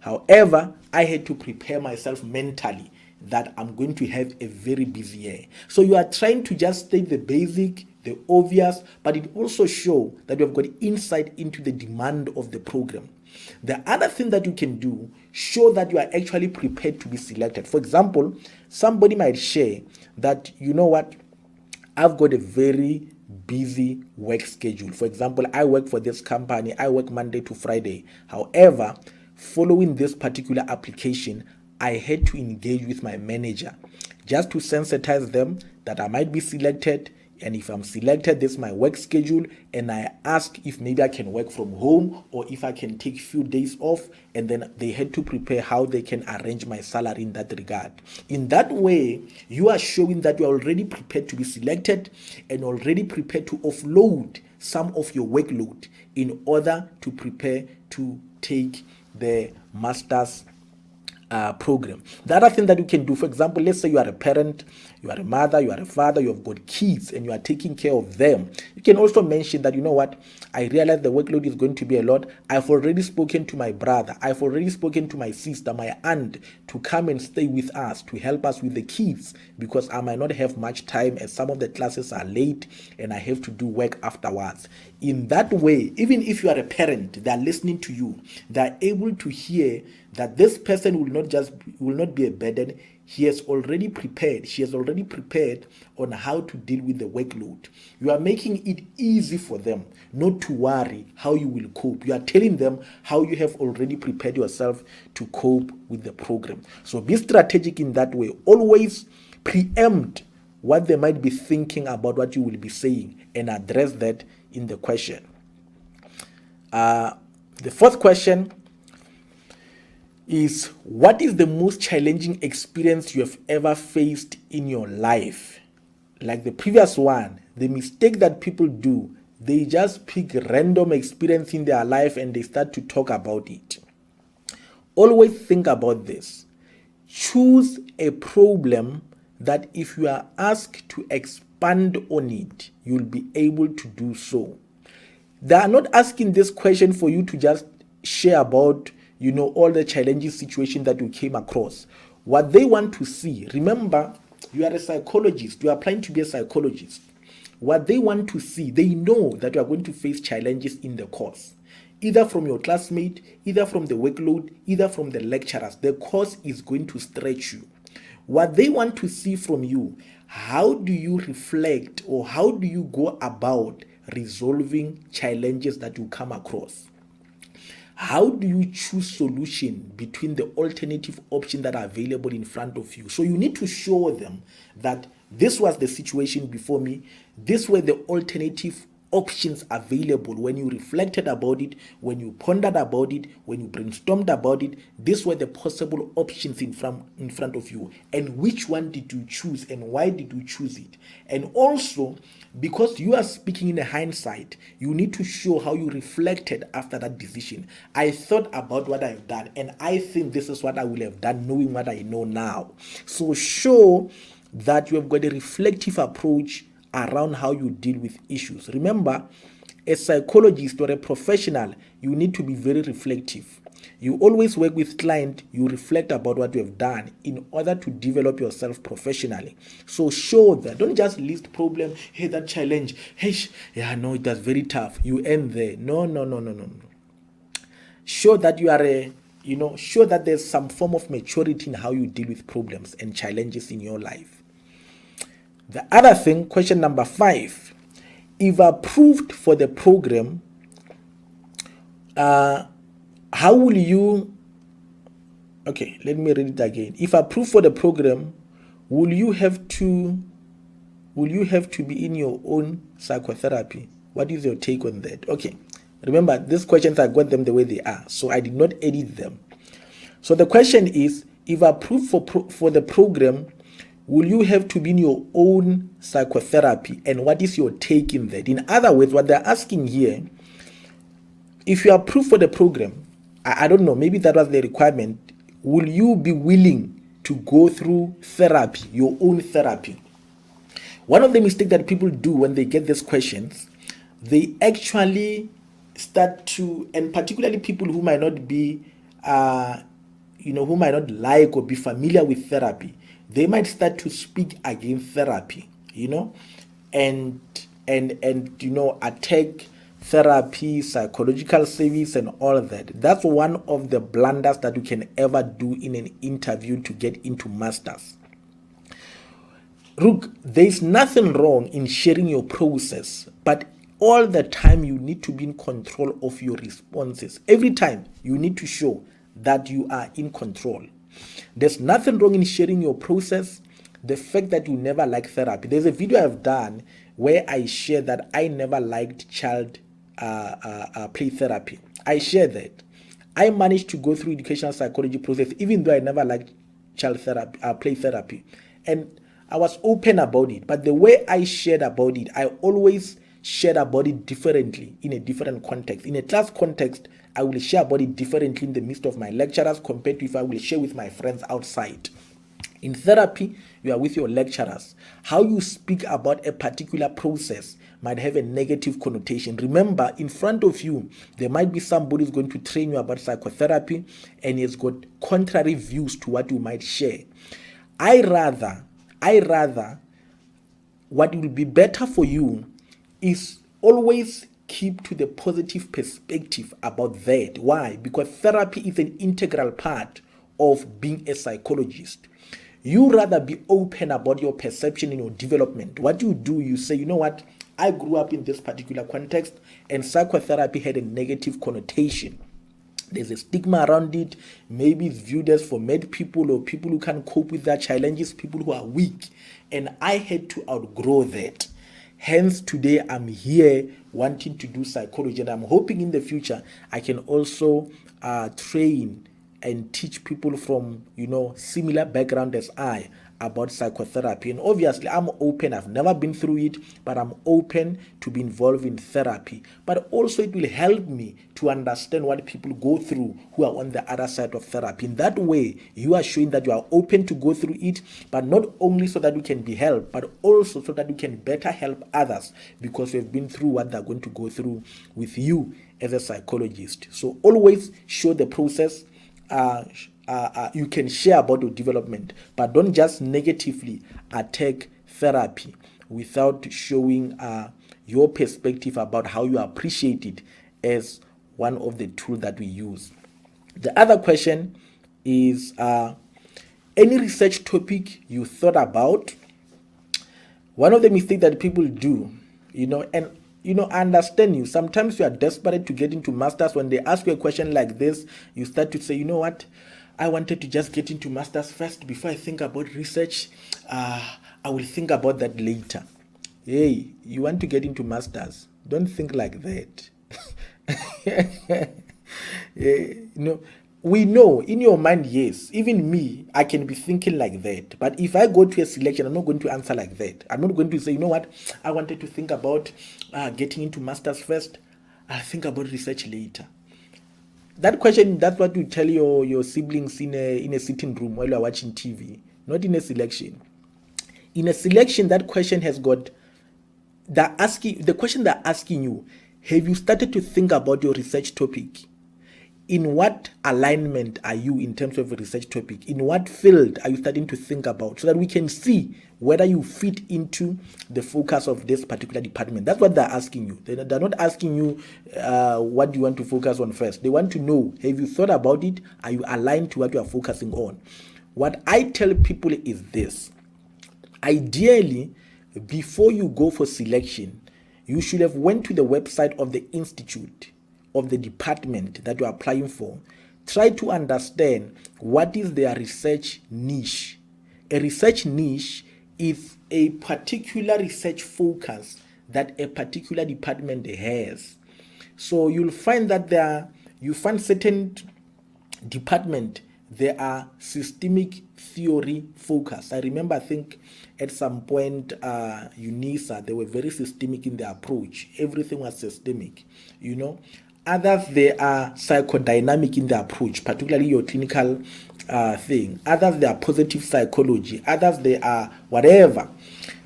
However, I had to prepare myself mentally that I'm going to have a very busy year. So you are trying to just state the basic, the obvious, but it also shows that you have got insight into the demand of the program. The other thing that you can do, show that you are actually prepared to be selected. For example, somebody might share that, you know what, I've got a very busy work schedule. For example, I work for this company, I work Monday to Friday. However, following this particular application, I had to engage with my manager just to sensitize them that I might be selected. And if I'm selected, this is my work schedule. And I ask if maybe I can work from home or if I can take a few days off. And then they had to prepare how they can arrange my salary in that regard. In that way, you are showing that you are already prepared to be selected and already prepared to offload some of your workload in order to prepare to take the master's program. The other thing that you can do, for example, let's say you are a parent, you are a mother, you are a father, you have got kids and you are taking care of them. You can also mention that, you know what, I realize the workload is going to be a lot. I've already spoken to my brother, I've already spoken to my sister, my aunt to come and stay with us to help us with the kids, because I might not have much time as some of the classes are late and I have to do work afterwards. In that way, even if you are a parent, they are listening to you, they are able to hear that this person will not be a burden. He has already prepared. She has already prepared on how to deal with the workload. You are making it easy for them not to worry how you will cope. You are telling them how you have already prepared yourself to cope with the program. So be strategic in that way. Always preempt what they might be thinking about what you will be saying and address that in the question. The fourth question is, what is the most challenging experience you have ever faced in your life? Like the previous one, the mistake that people do, They just pick random experience in their life and they start to talk about it. Always think about this. Choose a problem that if you are asked to expand on it, you'll be able to do so. They are not asking this question for you to just share about, all the challenging situations that you came across. What they want to see, remember, you are a psychologist, you are applying to be a psychologist. What they want to see, they know that you are going to face challenges in the course, either from your classmate, either from the workload, either from the lecturers. The course is going to stretch you. What they want to see from you, how do you reflect or how do you go about resolving challenges that you come across? How do you choose solution between the alternative options that are available in front of you? So you need to show them that this was the situation before me. These were the alternative options available. When you reflected about it, when you pondered about it, when you brainstormed about it, these were the possible options in front of you. And which one did you choose and why did you choose it? And also, because you are speaking in a hindsight, you need to show how you reflected after that decision. I thought about what I've done and I think this is what I would have done knowing what I know now. So show that you have got a reflective approach around how you deal with issues. Remember, a psychologist or a professional, you need to be very reflective. You always work with client, you reflect about what you have done in order to develop yourself professionally. So show that. Don't just list problem, hey, that challenge, hey, yeah, no, it was very tough. You end there. No. Show that you are show that there's some form of maturity in how you deal with problems and challenges in your life. The other thing, question number 5, if approved for the program, how will you, okay, let me read it again. If approved for the program, will you have to be in your own psychotherapy? What is your take on that? Okay, remember, these questions, I got them the way they are, so I did not edit them. So the question is, if approved for the program, will you have to be in your own psychotherapy? And what is your take in that? In other words, what they're asking here, if you are approved for the program, I don't know, maybe that was the requirement, will you be willing to go through therapy, your own therapy? One of the mistakes that people do when they get these questions, they actually start to, and particularly people who might not be, who might not like or be familiar with therapy, they might start to speak against therapy, and attack therapy, psychological service, and all of that. That's one of the blunders that you can ever do in an interview to get into masters. Look, there's nothing wrong in sharing your process, but all the time you need to be in control of your responses. Every time you need to show that you are in control. There's nothing wrong in sharing your process. The fact that you never liked therapy. There's a video I've done where I share that I never liked child play therapy. I share that. I managed to go through educational psychology process even though I never liked child therapy, play therapy. And I was open about it. But the way I shared about it, I always shared about it differently in a different context. In a class context, I will share about it differently in the midst of my lecturers compared to if I will share with my friends outside. In therapy, you are with your lecturers. How you speak about a particular process might have a negative connotation. Remember, in front of you, there might be somebody who's going to train you about psychotherapy and he's got contrary views to what you might share. I rather, what will be better for you is always keep to the positive perspective about that. Why? Because therapy is an integral part of being a psychologist. You rather be open about your perception in your development. What you do, you say, you know what? I grew up in this particular context and psychotherapy had a negative connotation. There's a stigma around it. Maybe it's viewed as for mad people or people who can't cope with their challenges, people who are weak. And I had to outgrow that. Hence, today I'm here wanting to do psychology, and I'm hoping in the future I can also train and teach people from similar background as I about psychotherapy. And obviously, I'm open. I've never been through it, but I'm open to be involved in therapy. But also, it will help me to understand what people go through who are on the other side of therapy. In that way, you are showing that you are open to go through it, but not only so that you can be helped, but also so that you can better help others because you have been through what they're going to go through with you as a psychologist. So always show the process. You can share about your development, but don't just negatively attack therapy without showing your perspective about how you appreciate it as one of the tools that we use. The other question is any research topic you thought about. One of the mistakes that people do, I understand you. Sometimes you are desperate to get into masters. When they ask you a question like this, you start to say, you know what? I wanted to just get into masters first before I think about research. I will think about that later. Hey, you want to get into masters? Don't think like that. We know in your mind, yes, even me, I can be thinking like that. But if I go to a selection, I'm not going to answer like that. I'm not going to say, you know what, I wanted to think about getting into masters first. I'll think about research later. That question, that's what you tell your siblings in a sitting room while you're watching TV, not in a selection. In a selection, that question has got, the question they're asking you, have you started to think about your research topic? In what alignment are you in terms of a research topic? In what field are you starting to think about, so that we can see whether you fit into the focus of this particular department? That's what they're asking you. They're not asking you what do you want to focus on first. They want to know, have you thought about it? Are you aligned to what you are focusing on? What I tell people is this. Ideally, before you go for selection, you should have went to the website of the institute, of the department that you are applying for. Try to understand what is their research niche. A research niche is a particular research focus that a particular department has. So you'll find that you find certain department, there are systemic theory focus. I remember, I think at some point, UNISA, they were very systemic in their approach. Everything was systemic, Others, they are psychodynamic in their approach, particularly your clinical thing. Others, they are positive psychology. Others, they are whatever.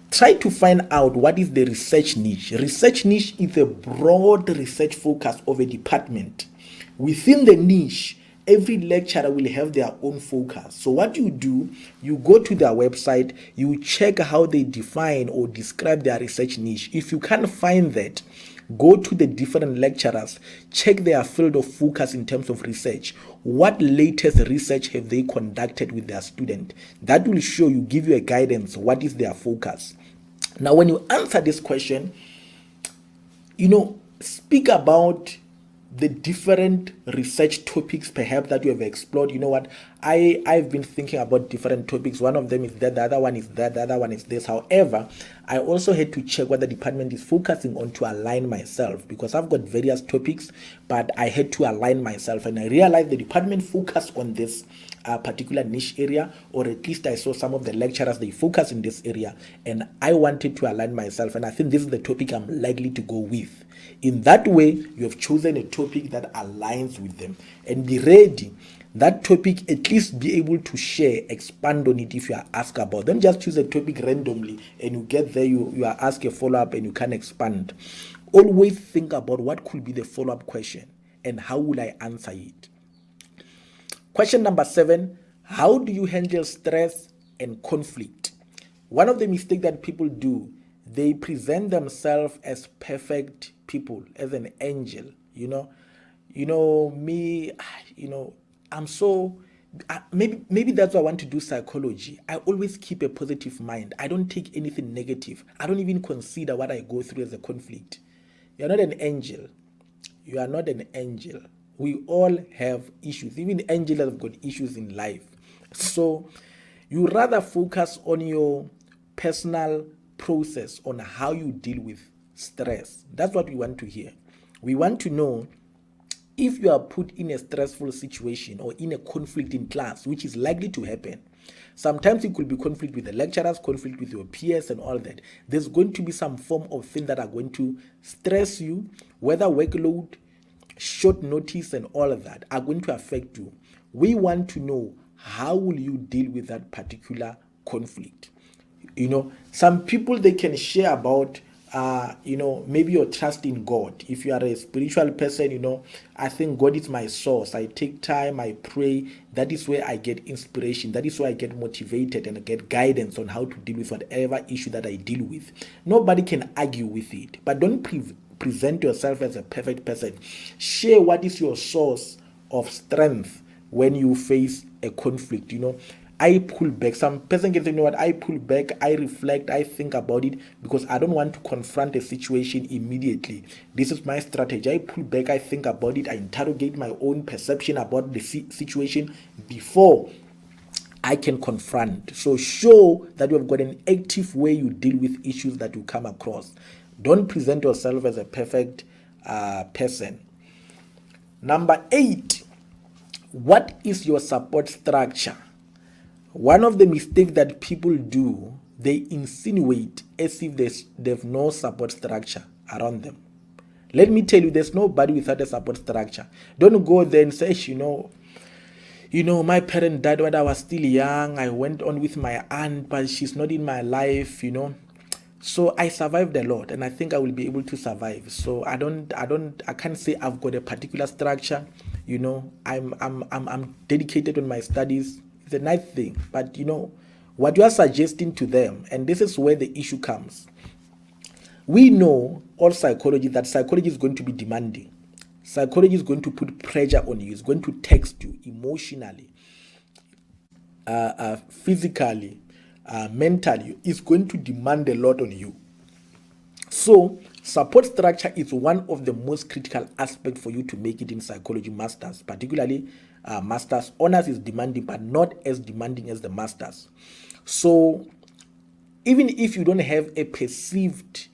Try to find out what is the research niche. Research niche is a broad research focus of a department. Within the niche, every lecturer will have their own focus. So what you do, you go to their website, you check how they define or describe their research niche. If you can't find that, go to the different lecturers, check their field of focus in terms of research. What latest research have they conducted with their student? That will show you, give you a guidance, what is their focus. Now, when you answer this question, speak about the different research topics perhaps that you have explored. You know what, I've been thinking about different topics. One of them is that, the other one is that, the other one is this. However, I also had to check what the department is focusing on to align myself, because I've got various topics, but I had to align myself, and I realized the department focused on this particular niche area, or at least I saw some of the lecturers, they focus in this area, and I wanted to align myself, and I think this is the topic I'm likely to go with. In that way, you have chosen a topic that aligns with them, and be ready. That topic, at least be able to share, expand on it if you are asked about. Don't just choose a topic randomly and you get there, you are asked a follow-up and you can't expand. Always think about what could be the follow-up question and how will I answer it. Question number 7, how do you handle stress and conflict? One of the mistakes that people do, they present themselves as perfect people, as an angel, me, I'm so, maybe that's why I want to do psychology. I always keep a positive mind. I don't take anything negative. I don't even consider what I go through as a conflict. You're not an angel. You are not an angel. We all have issues. Even angels have got issues in life. So you rather focus on your personal process, on how you deal with stress. That's what we want to hear. We want to know if you are put in a stressful situation or in a conflict in class, which is likely to happen, sometimes it could be conflict with the lecturers, conflict with your peers and all that. There's going to be some form of thing that are going to stress you, whether workload, short notice and all of that are going to affect you. We want to know, how will you deal with that particular conflict? Some people, they can share about maybe your trust in God. If you are a spiritual person, I think God is my source. I take time, I pray. That is where I get inspiration. That is where I get motivated and I get guidance on how to deal with whatever issue that I deal with. Nobody can argue with it, but don't present yourself as a perfect person. Share what is your source of strength when you face a conflict. I pull back. Some person can say, I pull back, I reflect, I think about it because I don't want to confront a situation immediately. This is my strategy. I pull back, I think about it, I interrogate my own perception about the situation before I can confront. So show that you have got an active way you deal with issues that you come across. Don't present yourself as a perfect person. Number 8, what is your support structure? One of the mistakes that people do, they insinuate as if they've no support structure around them. Let me tell you, there's nobody without a support structure. Don't go there and say, my parent died when I was still young. I went on with my aunt, but she's not in my life, So I survived a lot, and I think I will be able to survive. So I can't say I've got a particular structure. I'm dedicated on my studies. It's a nice thing, but what you are suggesting to them, and this is where the issue comes. We know all psychology that psychology is going to be demanding. Psychology is going to put pressure on you. It's going to text you emotionally, physically, mentally. It's going to demand a lot on you. So support structure is one of the most critical aspects for you to make it in psychology masters, particularly masters. Honors is demanding, but not as demanding as the masters. So even if you don't have a perceived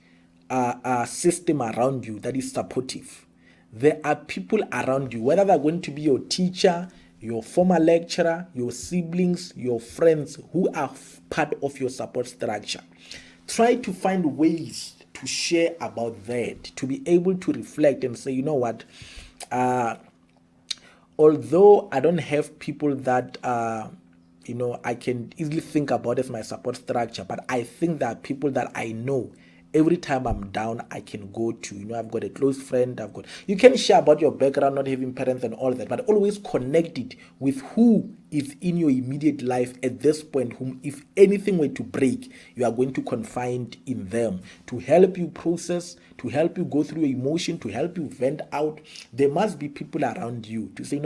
system around you that is supportive, there are people around you, whether they're going to be your teacher, your former lecturer, your siblings, your friends, who are part of your support structure. Try to find ways to share about that, to be able to reflect and say, although I don't have people that I can easily think about as my support structure, but I think there are people that I know every time I'm down, I can go to. I've got a close friend. You can share about your background, not having parents and all that, but always connect it with who is in your immediate life at this point, whom, if anything were to break, you are going to confide in them to help you process, to help you go through your emotion, to help you vent out. There must be people around you to say,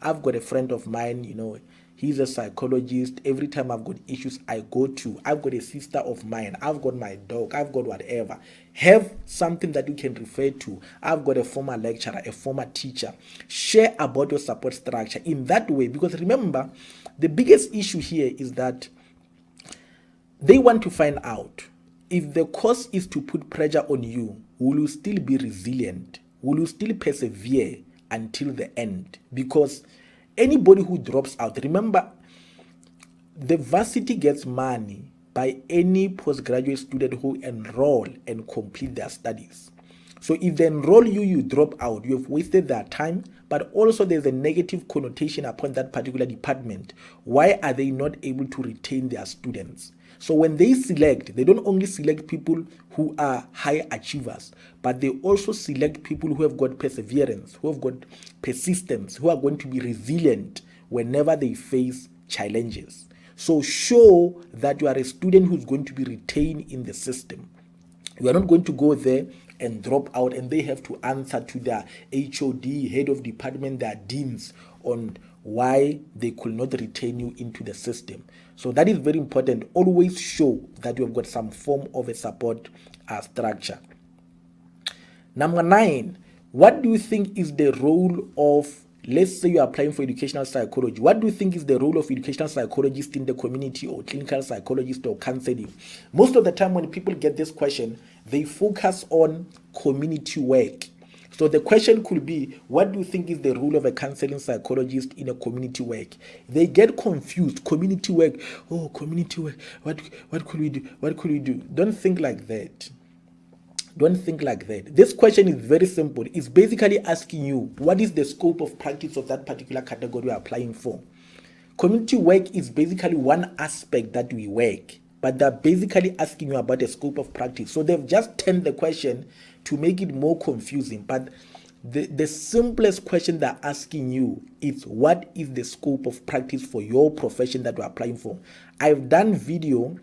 I've got a friend of mine, he's a psychologist. Every time I've got issues, I go to. I've got a sister of mine. I've got my dog. I've got whatever. Have something that you can refer to. I've got a former lecturer, a former teacher. Share about your support structure in that way. Because remember, the biggest issue here is that they want to find out if the cause is to put pressure on you, will you still be resilient? Will you still persevere until the end? Because anybody who drops out, remember, the varsity gets money by any postgraduate student who enroll and complete their studies. So if they enroll you, you drop out, you have wasted their time, but also there's a negative connotation upon that particular department. Why are they not able to retain their students? So when they select, they don't only select people who are high achievers, but they also select people who have got perseverance, who have got persistence, who are going to be resilient whenever they face challenges. So show that you are a student who's going to be retained in the system. You are not going to go there and drop out and they have to answer to their HOD, head of department, their deans on why they could not retain you into the system. So that is very important. Always show that you have got some form of a support structure. Number 9, what do you think is the role of, let's say you are applying for educational psychology, what do you think is the role of educational psychologist in the community, or clinical psychologist, or counseling? Most of the time when people get this question, they focus on community work. So the question could be, what do you think is the role of a counseling psychologist in a community work? They get confused. Community work, oh, community work. What could we do? What could we do? Don't think like that. Don't think like that. This question is very simple. It's basically asking you, what is the scope of practice of that particular category you're applying for? Community work is basically one aspect that we work, but they're basically asking you about the scope of practice. So they've just turned the question to make it more confusing. But the simplest question they're asking you is, what is the scope of practice for your profession that you're applying for? I've done video,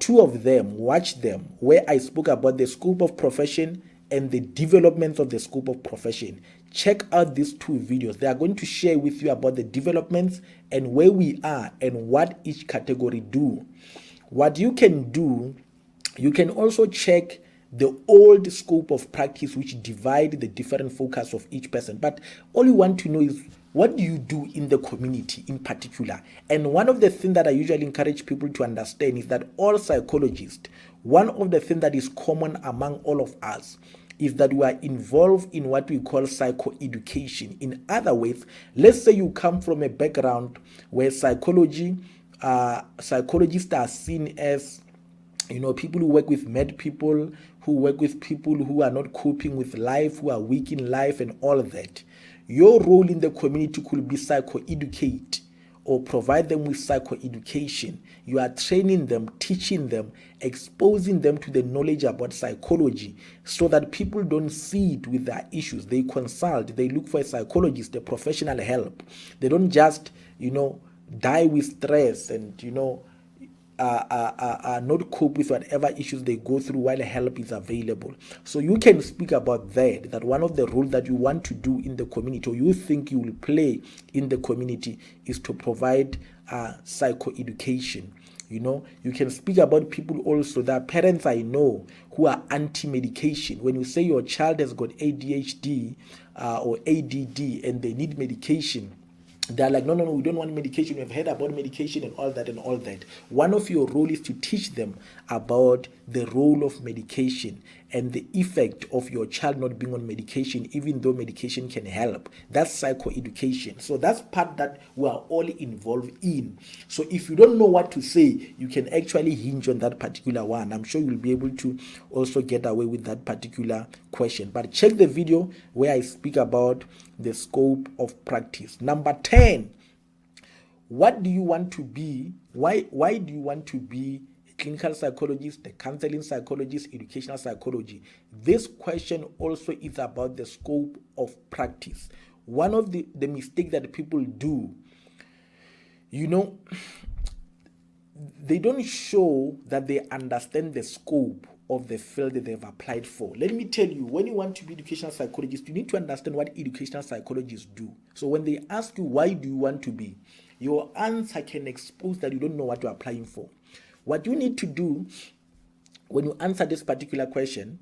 two of them, watch them, where I spoke about the scope of profession and the development of the scope of profession. Check out these two videos. They are going to share with you about the developments and where we are and what each category do. What you can do, you can also check the old scope of practice which divide the different focus of each person. But all you want to know is, what do you do in the community in particular? And one of the things that I usually encourage people to understand is that all psychologists, one of the things that is common among all of us is that we are involved in what we call psychoeducation. In other words, let's say you come from a background where psychologists are seen as, people who work with mad people, who work with people who are not coping with life, who are weak in life and all of that. Your role in the community could be psychoeducate or provide them with psychoeducation. You are training them, teaching them, exposing them to the knowledge about psychology so that people don't see it with their issues. They consult, they look for a psychologist, a professional help. They don't just, die with stress and, not cope with whatever issues they go through while help is available. So you can speak about that one of the roles that you want to do in the community, or you think you will play in the community, is to provide psychoeducation. You can speak about people also. There are parents I know who are anti-medication. When you say your child has got ADHD or ADD and they need medication, they're like, no, we don't want medication. We've heard about medication and all that. One of your role is to teach them about the role of medication and the effect of your child not being on medication, even though medication can help. That's psychoeducation. So that's part that we are all involved in. So if you don't know what to say, you can actually hinge on that particular one. I'm sure you'll be able to also get away with that particular question. But check the video where I speak about the scope of practice. Number 10, what do you want to be? Why do you want to be a clinical psychologist, a counseling psychologist, educational psychology? This question also is about the scope of practice. One of the mistakes that people do, they don't show that they understand the scope of the field that they've applied for. Let me tell you, when you want to be educational psychologist, you need to understand what educational psychologists do. So when they ask you, why do you want to be, your answer can expose that you don't know what you're applying for. What you need to do when you answer this particular question,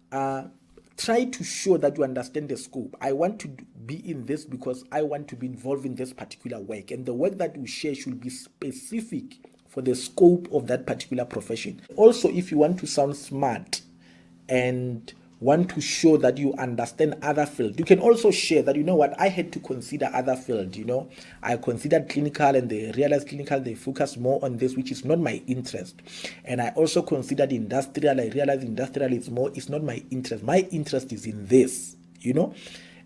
try to show that you understand the scope. I want to be in this because I want to be involved in this particular work, and the work that you share should be specific for the scope of that particular profession. Also, if you want to sound smart and want to show that you understand other fields, you can also share that, I had to consider other fields. I considered clinical and they realized clinical, they focus more on this, which is not my interest. And I also considered industrial. I realized industrial it's not my interest. My interest is in this,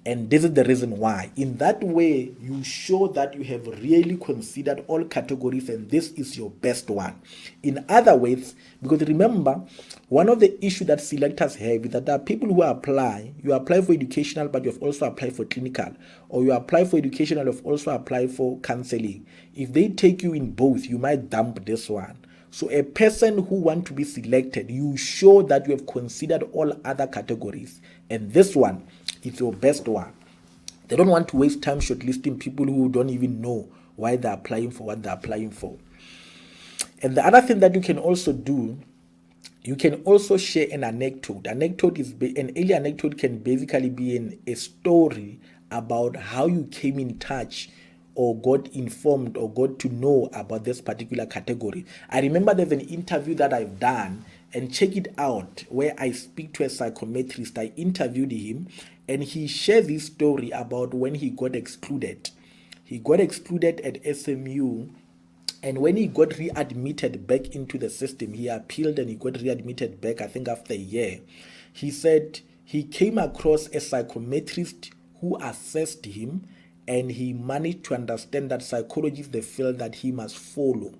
And this is the reason why. In that way, you show that you have really considered all categories and this is your best one. In other words, because remember, one of the issues that selectors have is that there are people who apply. You apply for educational, but you have also applied for clinical. Or you apply for educational, you have also applied for counseling. If they take you in both, you might dump this one. So a person who wants to be selected, you show that you have considered all other categories. And this one is your best one. They don't want to waste time shortlisting people who don't even know why they're applying for what they're applying for. And the other thing that you can also do, you can also share an anecdote. An early anecdote can basically be a story about how you came in touch or got informed or got to know about this particular category. I remember there's an interview that I've done and check it out, where I speak to a psychometrist. I interviewed him, and he shared this story about when he got excluded. He got excluded at SMU, and when he got readmitted back into the system, he appealed and he got readmitted back, I think after a year. He said he came across a psychometrist who assessed him, and he managed to understand that psychology is the field that he must follow.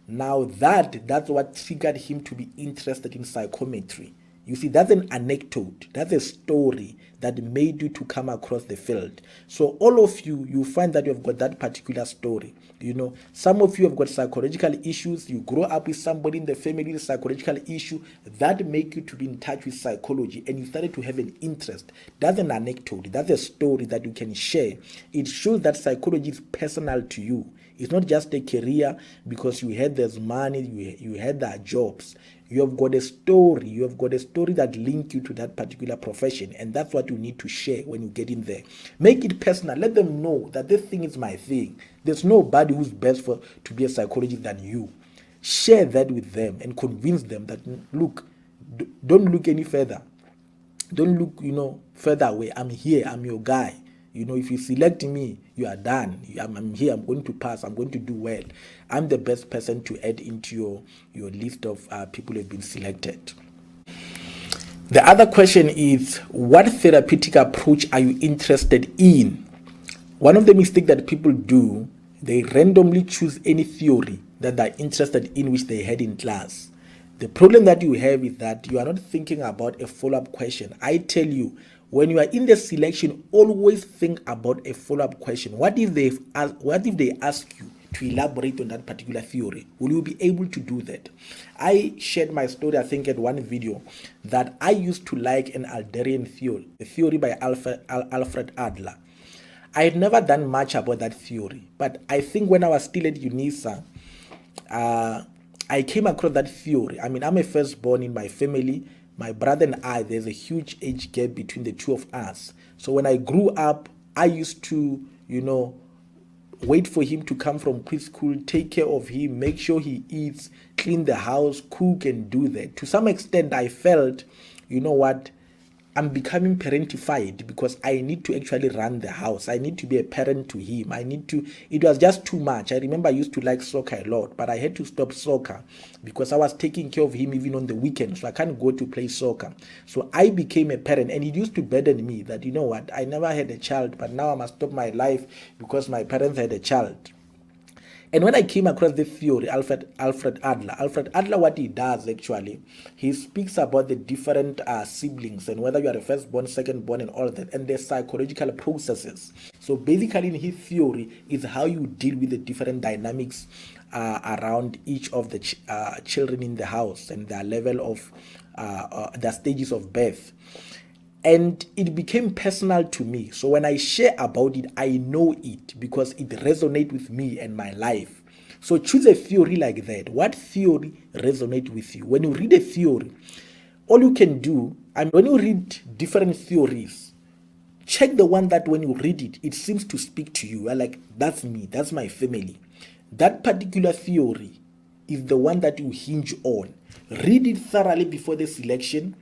Now that's what triggered him to be interested in psychometry. You see, that's an anecdote. That's a story that made you to come across the field. So all of you, you find that you've got that particular story. You know, some of you have got psychological issues. You grow up with somebody in the family with a psychological issue that make you to be in touch with psychology, and you started to have an interest. That's an anecdote. That's a story that you can share. It shows that psychology is personal to you. It's not just a career because you had this money, you had that jobs. You have got a story. You have got a story that links you to that particular profession, and that's what you need to share when you get in there. Make it personal. Let them know that this thing is my thing. There's nobody who's best to be a psychologist than you. Share that with them and convince them that, look, don't look any further. Don't look, further away. I'm here. I'm your guy. If you select me, you are done. I'm here. I'm going to pass. I'm going to do well. I'm the best person to add into your list of people who have been selected. The other question is, what therapeutic approach are you interested in? One of the mistakes that people do, they randomly choose any theory that they're interested in, which they had in class. The problem that you have is that you are not thinking about a follow-up question. I tell you, when you are in the selection, always think about a follow-up question. What if they ask you to elaborate on that particular theory? Will you be able to do that? I shared my story, I think, at one video, that I used to like an Adlerian theory, a theory by Alfred Adler. I had never done much about that theory, but I think when I was still at UNISA, I came across that theory. I mean, I'm a firstborn in my family. My brother and I, there's a huge age gap between the two of us. So when I grew up, I used to, wait for him to come from preschool, take care of him, make sure he eats, clean the house, cook, and do that. To some extent, I felt, I'm becoming parentified because I need to actually run the house. I need to be a parent to him. It was just too much. I remember I used to like soccer a lot, but I had to stop soccer because I was taking care of him even on the weekends. So I can't go to play soccer. So I became a parent, and it used to burden me that, I never had a child, but now I must stop my life because my parents had a child. And when I came across the theory, Alfred Adler, what he does actually, he speaks about the different siblings and whether you are a firstborn, secondborn, and all that, and the psychological processes. So basically, in his theory, is how you deal with the different dynamics around each of the children in the house and their level of their stages of birth. And it became personal to me. So when I share about it, I know it because it resonates with me and my life. So choose a theory like that. What theory resonates with you? When you read a theory, all you can do, when you read different theories, check the one that when you read it, it seems to speak to you. You're like, that's me, that's my family. That particular theory is the one that you hinge on. Read it thoroughly before the selection,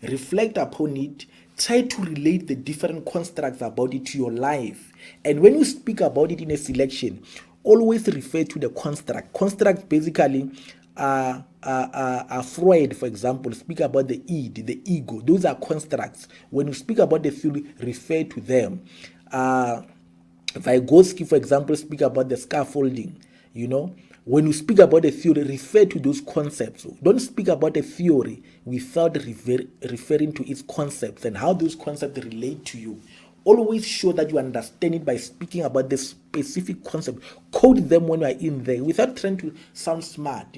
reflect upon it, try to relate the different constructs about it to your life. And when you speak about it in a selection, always refer to the construct. Constructs basically Freud, for example, speak about the id, the ego. Those are constructs. When you speak about the theory, refer to them. Vygotsky, for example, speak about the scaffolding. When you speak about a theory, refer to those concepts. Don't speak about a theory without referring to its concepts and how those concepts relate to you. Always show that you understand it by speaking about the specific concept. Quote them when you are in there without trying to sound smart,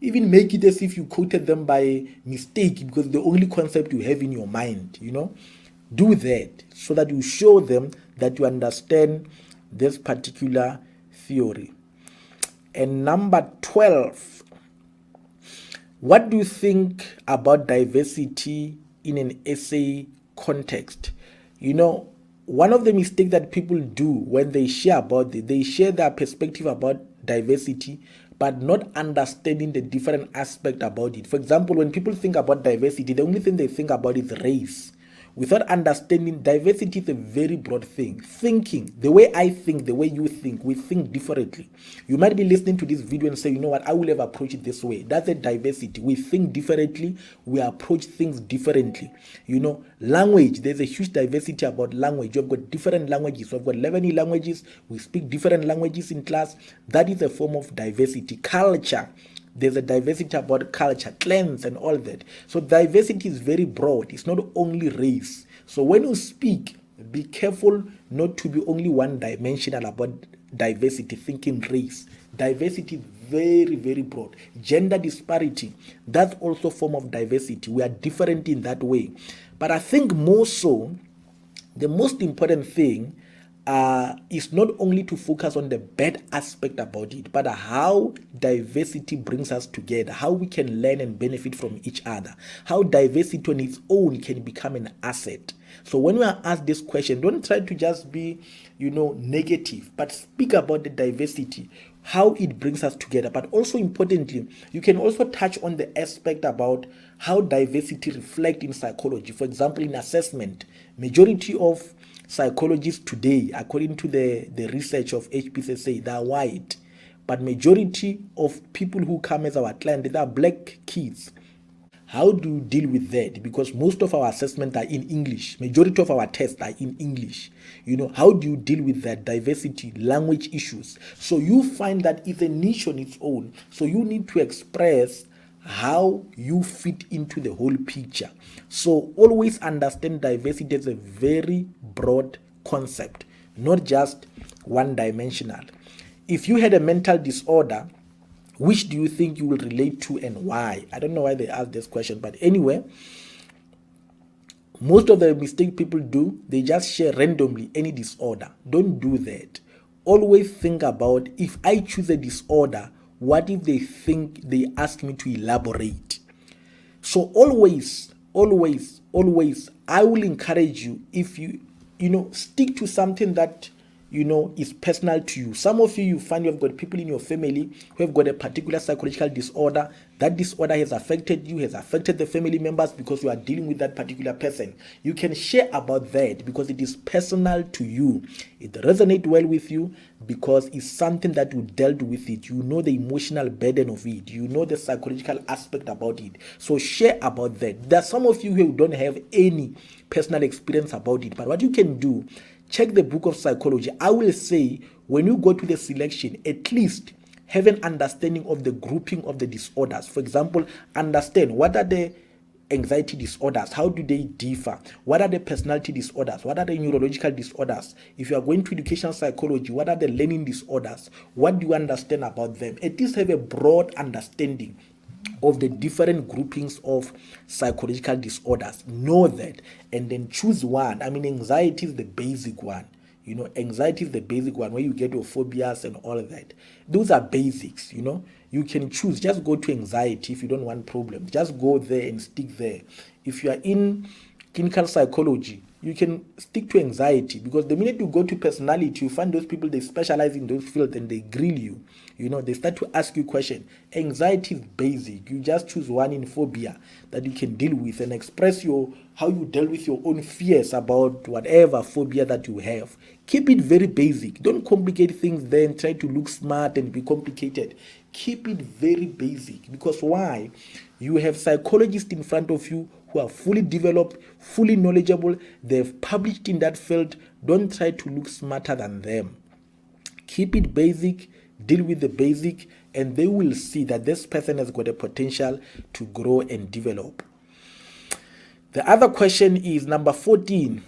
Even make it as if you quoted them by mistake because the only concept you have in your mind, Do that so that you show them that you understand this particular theory. And number 12, what do you think about diversity in an essay context? One of the mistakes that people do when they share about it, they share their perspective about diversity, but not understanding the different aspect about it. For example, when people think about diversity, the only thing they think about is race. Without understanding, diversity is a very broad thing. Thinking, the way I think, the way you think, we think differently. You might be listening to this video and say, you know what, I will have approached it this way. That's a diversity. We think differently. We approach things differently. Language, there's a huge diversity about language. You've got different languages. We've got 11 languages. We speak different languages in class. That is a form of diversity. Culture. There's a diversity about culture, clans, and all that. So diversity is very broad. It's not only race. So when you speak, be careful not to be only one-dimensional about diversity, thinking race. Diversity is very, very broad. Gender disparity, that's also a form of diversity. We are different in that way. But I think more so, the most important thing is not only to focus on the bad aspect about it, but how diversity brings us together, how we can learn and benefit from each other, how diversity on its own can become an asset. So when we are asked this question, don't try to just be, negative, but speak about the diversity, how it brings us together. But also importantly, you can also touch on the aspect about how diversity reflects in psychology. For example, in assessment, majority of psychologists today, according to the research of HPCSA, they are white, but majority of people who come as our client, they are black kids. How do you deal with that? Because most of our assessments are in English. Majority of our tests are in English. How do you deal with that diversity, language issues? So you find that it's a niche on its own. So you need to express how you fit into the whole picture. So always understand diversity as a very broad concept, not just one-dimensional. If you had a mental disorder, which do you think you will relate to and why? I don't know why they asked this question, but anyway, most of the mistake people do, they just share randomly any disorder. Don't do that. Always think about, if I choose a disorder, what if they ask me to elaborate? So always, I will encourage you, if you stick to something that is personal to you. Some of you find you have got people in your family who have got a particular psychological disorder. That disorder has affected you, has affected the family members because you are dealing with that particular person. You can share about that because it is personal to you. It resonates well with you because it's something that you dealt with it. You know the emotional burden of it. You know the psychological aspect about it. So share about that. There are some of you who don't have any personal experience about it. But what you can do, check the book of psychology. I will say, when you go to the selection, at least have an understanding of the grouping of the disorders. For example, understand what are the anxiety disorders, how do they differ, what are the personality disorders, what are the neurological disorders. If you are going to educational psychology, what are the learning disorders, what do you understand about them? At least have a broad understanding of the different groupings of psychological disorders. Know that and then choose one. Anxiety is the basic one. Anxiety is the basic one, where you get your phobias and all of that. Those are basics. You can choose. Just go to anxiety if you don't want problems. Just go there and stick there. If you are in clinical psychology, you can stick to anxiety, because the minute you go to personality, you find those people, they specialize in those fields and they grill you. They start to ask you questions. Anxiety is basic. You just choose one in phobia that you can deal with and express how you deal with your own fears about whatever phobia that you have. Keep it very basic. Don't complicate things there and try to look smart and be complicated. Keep it very basic, because why? You have psychologists in front of you who are fully developed, fully knowledgeable. They've published in that field. Don't try to look smarter than them. Keep it basic, deal with the basic, and they will see that this person has got a potential to grow and develop. The other question is number 14.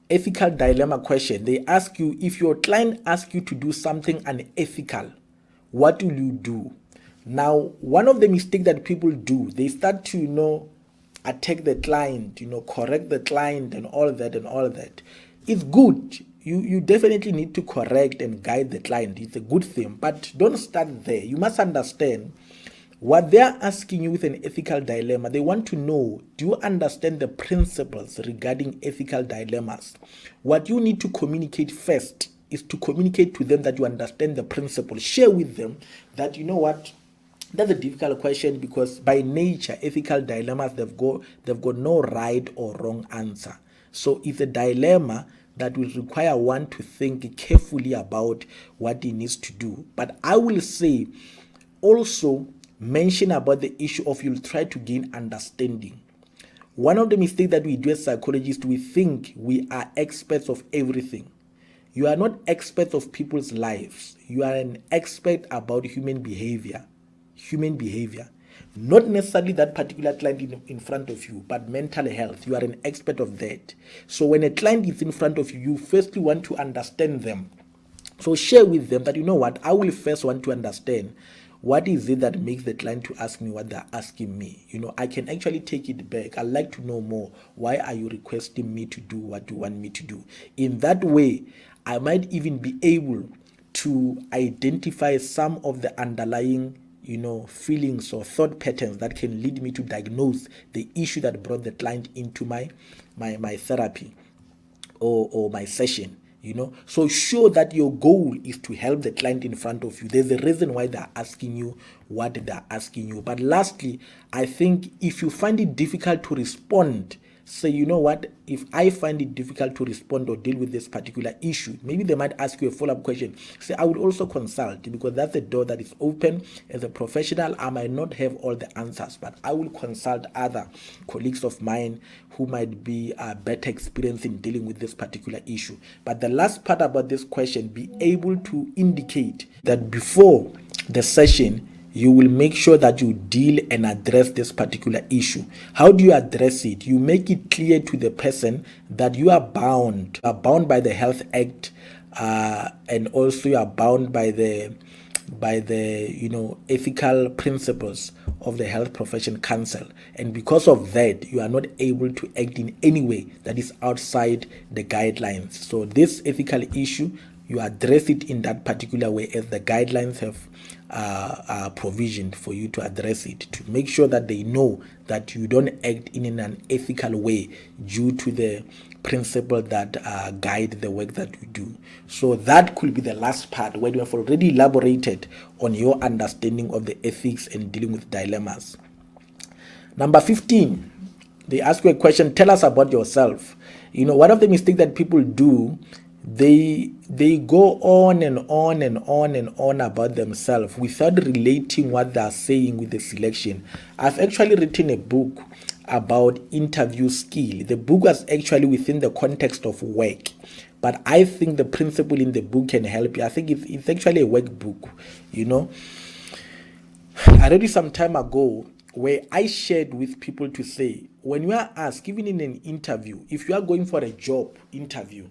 Ethical dilemma question. They ask you, if your client asks you to do something unethical, what will you do? Now, one of the mistakes that people do, they start to, attack the client, correct the client and all that. It's good. You definitely need to correct and guide the client. It's a good thing, but don't start there. You must understand what they're asking you with an ethical dilemma. They want to know, do you understand the principles regarding ethical dilemmas? What you need to communicate first is to communicate to them that you understand the principle. Share with them that, you know what, that's a difficult question, because by nature, ethical dilemmas, they've got no right or wrong answer. So it's a dilemma that will require one to think carefully about what he needs to do. But I will say also mention about the issue of you'll try to gain understanding. One of the mistakes that we do as psychologists, we think we are experts of everything. You are not experts of people's lives. You are an expert about human behavior. Human behavior. Not necessarily that particular client in front of you, but mental health. You are an expert of that. So when a client is in front of you, you firstly want to understand them. So share with them that, you know what, I will first want to understand what is it that makes the client to ask me what they're asking me. I can actually take it back. I'd like to know more. Why are you requesting me to do what you want me to do? In that way, I might even be able to identify some of the underlying feelings or thought patterns that can lead me to diagnose the issue that brought the client into my therapy or my session. So show that your goal is to help the client in front of you. There's a reason why they're asking you what they're asking you. But lastly, I think if you find it difficult to respond, say, you know what, if I find it difficult to respond or deal with this particular issue, maybe they might ask you a follow-up question. Say, I would also consult, because that's a door that is open. As a professional, I might not have all the answers, but I will consult other colleagues of mine who might be better experienced in dealing with this particular issue. But the last part about this question, be able to indicate that before the session, you will make sure that you deal and address this particular issue. How do you address it? You make it clear to the person that you are bound by the Health Act, and also you are bound by the ethical principles of the Health Profession Council, and because of that, you are not able to act in any way that is outside the guidelines. So this ethical issue, you address it in that particular way as the guidelines have provisioned for you to address it, to make sure that they know that you don't act in an unethical way due to the principle that guide the work that you do. So that could be the last part, where you have already elaborated on your understanding of the ethics and dealing with dilemmas. Number 15, they ask you a question, tell us about yourself. One of the mistakes that people do, they go on and on and on and on about themselves without relating what they are saying with the selection. I've actually written a book about interview skill. The book was actually within the context of work, but I think the principle in the book can help you. I think it's actually a workbook. I read it some time ago, where I shared with people to say, when you are asked, even in an interview, if you are going for a job interview,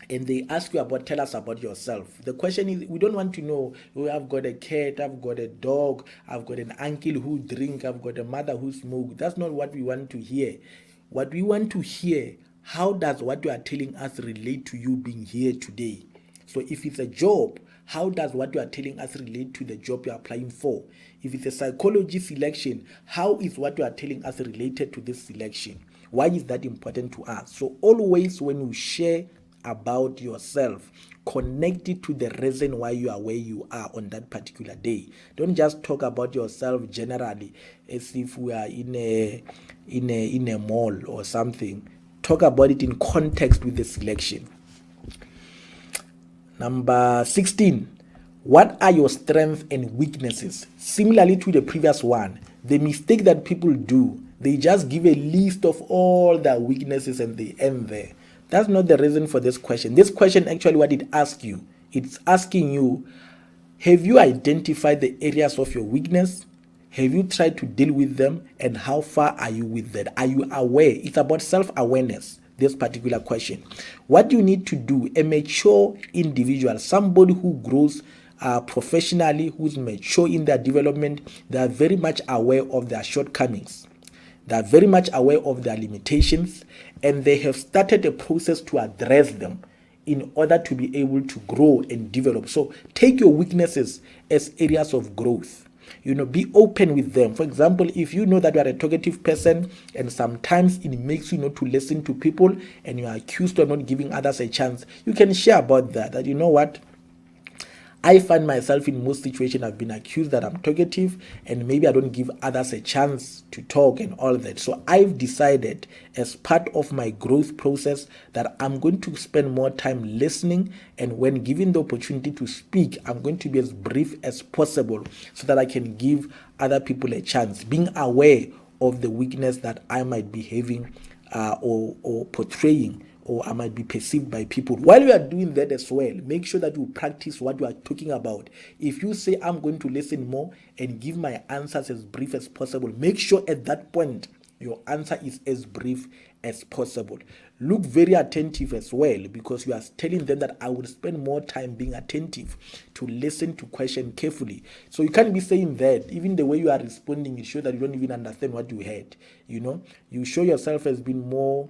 and they ask you tell us about yourself. The question is, we don't want to know, I've got a cat, I've got a dog, I've got an uncle who drink, I've got a mother who smoke. That's not what we want to hear. What we want to hear, how does what you are telling us relate to you being here today? So if it's a job, how does what you are telling us relate to the job you are applying for? If it's a psychology selection, how is what you are telling us related to this selection? Why is that important to us? So always when you share about yourself, connect it to the reason why you are where you are on that particular day. Don't just talk about yourself generally as if we are in a mall or something. Talk about it in context with the selection. Number 16, what are your strengths and weaknesses? Similarly to the previous one, the mistake that people do, they just give a list of all their weaknesses and they end there. That's not the reason for this question. This question, actually, what it asks you, it's asking you, have you identified the areas of your weakness? Have you tried to deal with them? And how far are you with that? Are you aware? It's about self-awareness, this particular question. What you need to do, a mature individual, somebody who grows professionally, who's mature in their development, they are very much aware of their shortcomings. They are very much aware of their limitations, and they have started a process to address them in order to be able to grow and develop. So take your weaknesses as areas of growth. Be open with them. For example, if you know that you are a talkative person and sometimes it makes you not to listen to people and you are accused of not giving others a chance, you can share about that you know what, I find myself in most situations I've been accused that I'm talkative and maybe I don't give others a chance to talk and all that. So I've decided as part of my growth process that I'm going to spend more time listening, and when given the opportunity to speak, I'm going to be as brief as possible so that I can give other people a chance, being aware of the weakness that I might be having or portraying, or I might be perceived by people. While you are doing that as well, make sure that you practice what you are talking about. If you say, I'm going to listen more and give my answers as brief as possible, make sure at that point your answer is as brief as possible. Look very attentive as well, because you are telling them that I will spend more time being attentive to listen to question carefully. So you can't be saying that. Even the way you are responding, it shows that you don't even understand what you heard. You show yourself as being more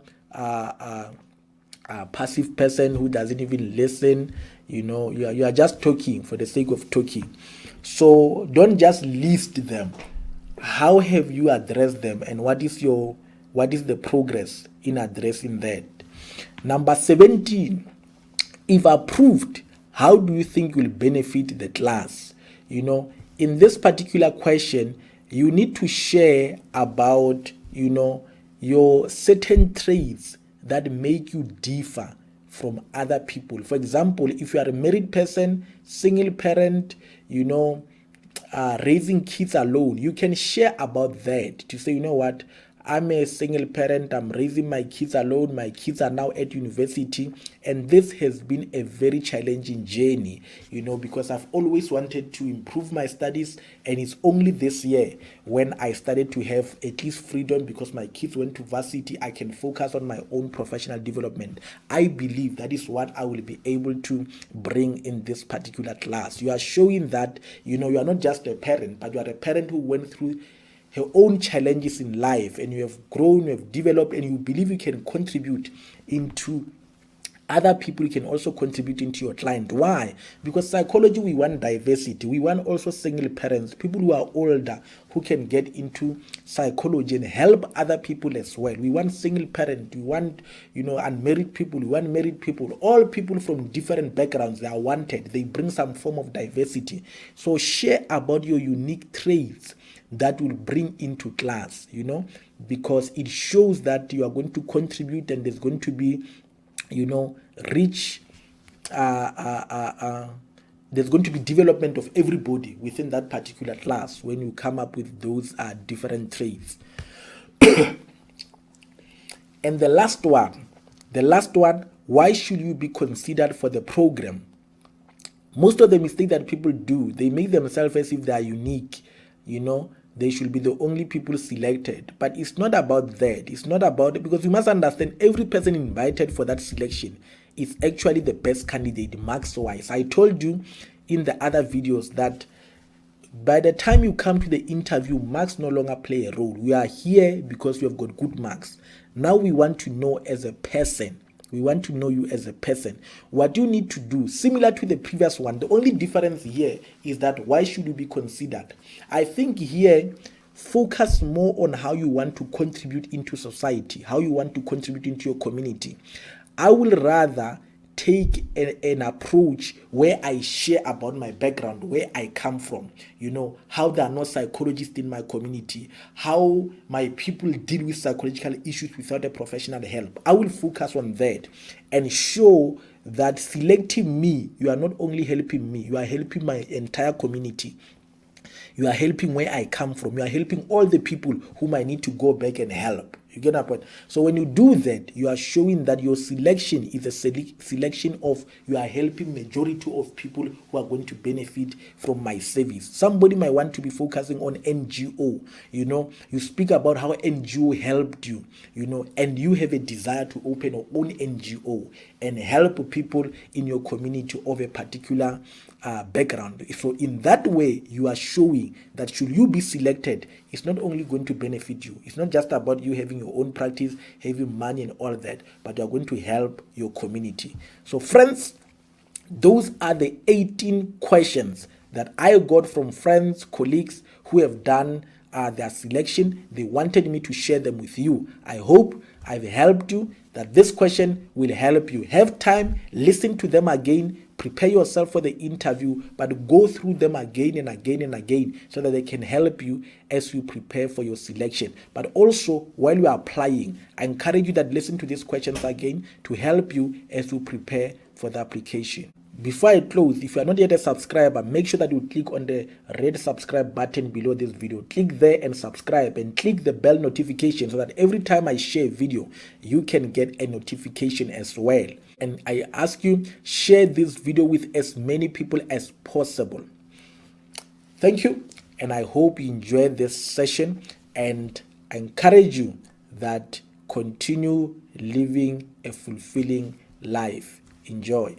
a passive person who doesn't even listen. You are just talking for the sake of talking. So don't just list them. How have you addressed them, and what is the progress in addressing that? Number 17, if approved, how do you think will benefit the class? In this particular question, you need to share about your certain traits that make you differ from other people. For example, if you are a married person, single parent, raising kids alone, you can share about that to say, what, I'm a single parent, I'm raising my kids alone, my kids are now at university, and this has been a very challenging journey, because I've always wanted to improve my studies, and it's only this year when I started to have at least freedom because my kids went to varsity, I can focus on my own professional development. I believe that is what I will be able to bring in this particular class. You are showing that, you are not just a parent, but you are a parent who went through her own challenges in life, and you have grown, you have developed, and you believe you can contribute into other people. You can also contribute into your client. Why? Because psychology, we want diversity. We want also single parents, people who are older, who can get into psychology and help other people as well. We want single parent, we want unmarried people, we want married people. All people from different backgrounds, they are wanted. They bring some form of diversity. So share about your unique traits that will bring into class, because it shows that you are going to contribute, and there's going to be rich there's going to be development of everybody within that particular class when you come up with those different traits. And the last one, why should you be considered for the program? Most of the mistake that people do, they make themselves as if they are unique, they should be the only people selected. But it's not about that. It's not about it, because you must understand every person invited for that selection is actually the best candidate marks wise. I told you in the other videos that by the time you come to the interview, marks no longer play a role. We are here because you have got good marks. Now we want to know as a person. We want to know you as a person. What you need to do, similar to the previous one, the only difference here is that why should you be considered? I think here, focus more on how you want to contribute into society, how you want to contribute into your community. I will rather take an approach where I share about my background, where I come from, how there are no psychologists in my community, how my people deal with psychological issues without a professional help. I will focus on that and show that selecting me, you are not only helping me, you are helping my entire community. You are helping where I come from. You are helping all the people whom I need to go back and help. You get that point? So when you do that, you are showing that your selection is a selection of, you are helping majority of people who are going to benefit from my service. Somebody might want to be focusing on NGO. You speak about how NGO helped you, and you have a desire to open your own NGO and help people in your community of a particular background. So in that way, you are showing that should you be selected, it's not only going to benefit you. It's not just about you having your own practice, having money and all that, but you are going to help your community. So friends, those are the 18 questions that I got from friends, colleagues who have done their selection. They wanted me to share them with you. I hope I've helped you, that this question will help you. Have time, listen to them again, prepare yourself for the interview, but go through them again and again and again so that they can help you as you prepare for your selection. But also, while you are applying, I encourage you that listen to these questions again to help you as you prepare for the application. Before I close, if you are not yet a subscriber, make sure that you click on the red subscribe button below this video. Click there and subscribe, and click the bell notification so that every time I share a video, you can get a notification as well. And I ask you, share this video with as many people as possible. Thank you, and I hope you enjoyed this session, and I encourage you that continue living a fulfilling life. Enjoy.